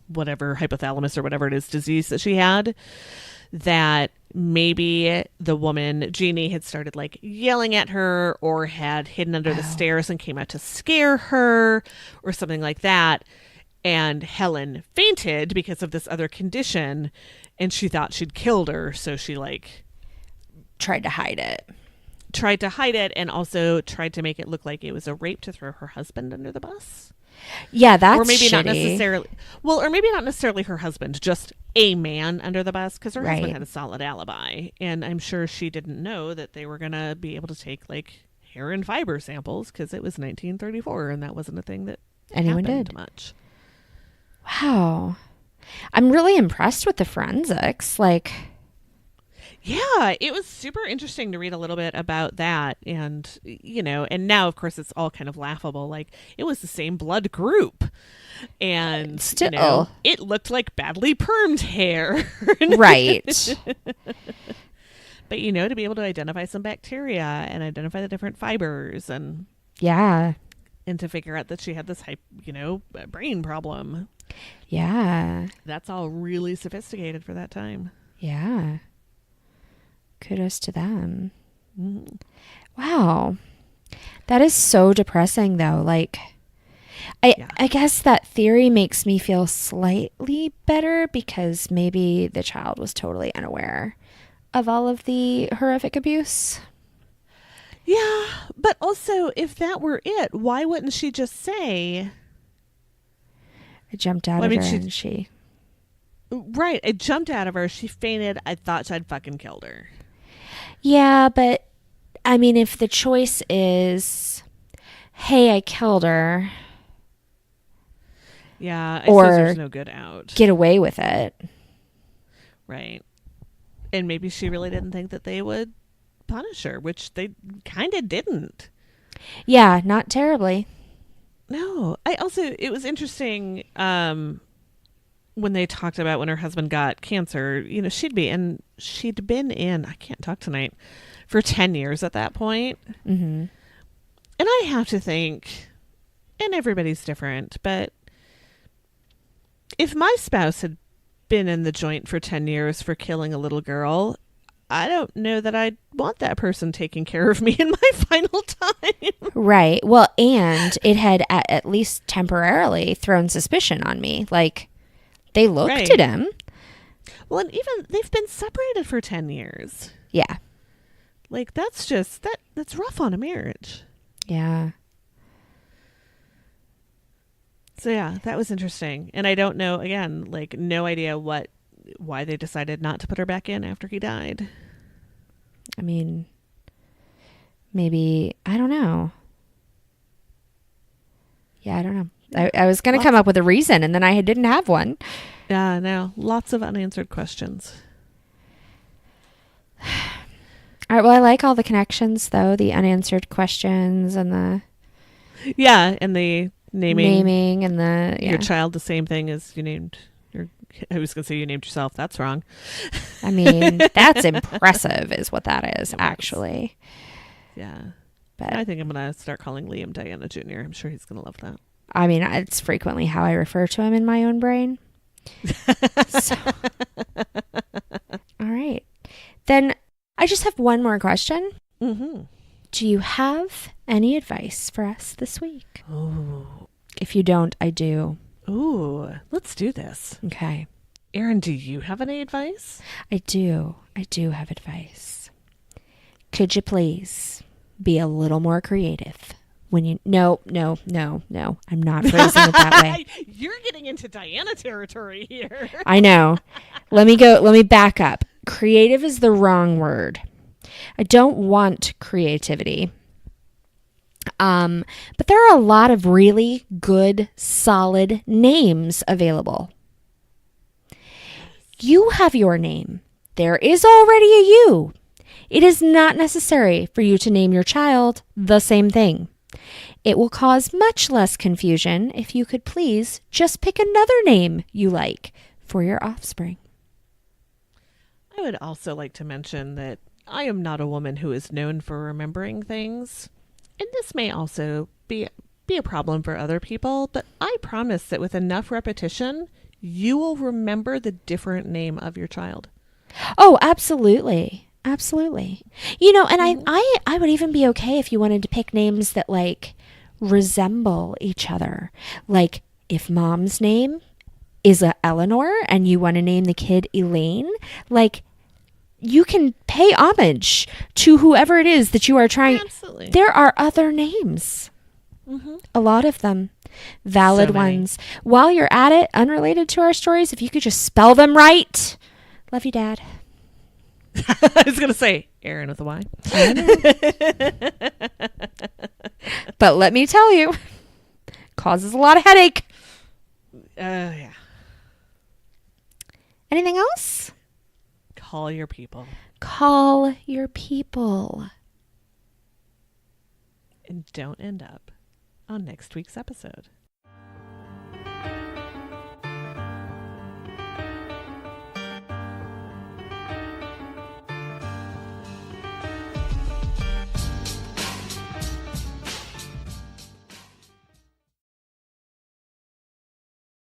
hypothalamus or whatever it is disease that she had, that maybe the woman, Jeannie, had started like yelling at her or had hidden under the stairs and came out to scare her or something like that. And Helen fainted because of this other condition and she thought she'd killed her. So she tried to hide it and also tried to make it look like it was a rape to throw her husband under the bus. Yeah, that's or maybe shitty. not necessarily. Well, or maybe not necessarily her husband, just a man under the bus, because her husband had a solid alibi, and I'm sure she didn't know that they were gonna be able to take like hair and fiber samples because it was 1934, and that wasn't a thing that anyone did much. Wow, I'm really impressed with the forensics. Like, yeah, it was super interesting to read a little bit about that. And, and now, of course, it's all kind of laughable. Like, it was the same blood group. And, still, it looked like badly permed hair. Right. But, to be able to identify some bacteria and identify the different fibers and... Yeah. And to figure out that she had this, brain problem. Yeah. That's all really sophisticated for that time. Yeah. Kudos to them. Wow. That is so depressing, though. Like, I guess that theory makes me feel slightly better because maybe the child was totally unaware of all of the horrific abuse. Yeah, but also, if that were it, why wouldn't she just say... It jumped out of her and she... Right, it jumped out of her. She fainted. I thought I'd fucking killed her. Yeah, but I mean, if the choice is, hey, I killed her. Yeah, I or suppose there's no good out. Get away with it. Right. And maybe she really didn't think that they would punish her, which they kind of didn't. Yeah, not terribly. No. It was interesting when they talked about when her husband got cancer, she'd been in, I can't talk tonight, for 10 years at that point. Mm-hmm. And I have to think, and everybody's different, but if my spouse had been in the joint for 10 years for killing a little girl, I don't know that I'd want that person taking care of me in my final time. Right. Well, and it had at least temporarily thrown suspicion on me. Like, they looked at him. Well, and even they've been separated for 10 years. Yeah. Like, that's rough on a marriage. Yeah. So yeah, that was interesting. And I don't know, again, like, no idea why they decided not to put her back in after he died. I mean, maybe, I don't know. Yeah, I don't know. I was going to come up with a reason, and then I didn't have one. Yeah, no, lots of unanswered questions. All right, well, I like all the connections, though, the unanswered questions and the... Yeah, and the naming and the... Yeah. Your child the same thing as you named your... I was going to say you named yourself. That's wrong. I mean, that's impressive is what that is, actually. Yeah. But I think I'm going to start calling Liam Diana Jr. I'm sure he's going to love that. I mean, it's frequently how I refer to him in my own brain. So. All right. Then I just have one more question. Mm-hmm. Do you have any advice for us this week? Oh. If you don't, I do. Ooh, let's do this. Okay. Eryn, do you have any advice? I do. I do have advice. Could you please be a little more creative when you... No. I'm not phrasing it that way. You're getting into Diana territory here. I know. Let me back up. Creative is the wrong word. I don't want creativity. But there are a lot of really good, solid names available. You have your name. There is already a you. It is not necessary for you to name your child the same thing. It will cause much less confusion if you could please just pick another name you like for your offspring. I would also like to mention that I am not a woman who is known for remembering things. And this may also be a problem for other people, but I promise that with enough repetition, you will remember the different name of your child. Oh, absolutely. Absolutely. And I would even be okay if you wanted to pick names that like resemble each other. Like if mom's name is Eleanor and you want to name the kid Elaine, like you can pay homage to whoever it is that you are trying. Absolutely. There are other names. Mm-hmm. A lot of them. Valid ones. While you're at it, unrelated to our stories, if you could just spell them right. Love you, Dad. I was going to say Eryn with a Y. But let me tell you, causes a lot of headache. Yeah. Anything else? Call your people. Call your people. And don't end up on next week's episode.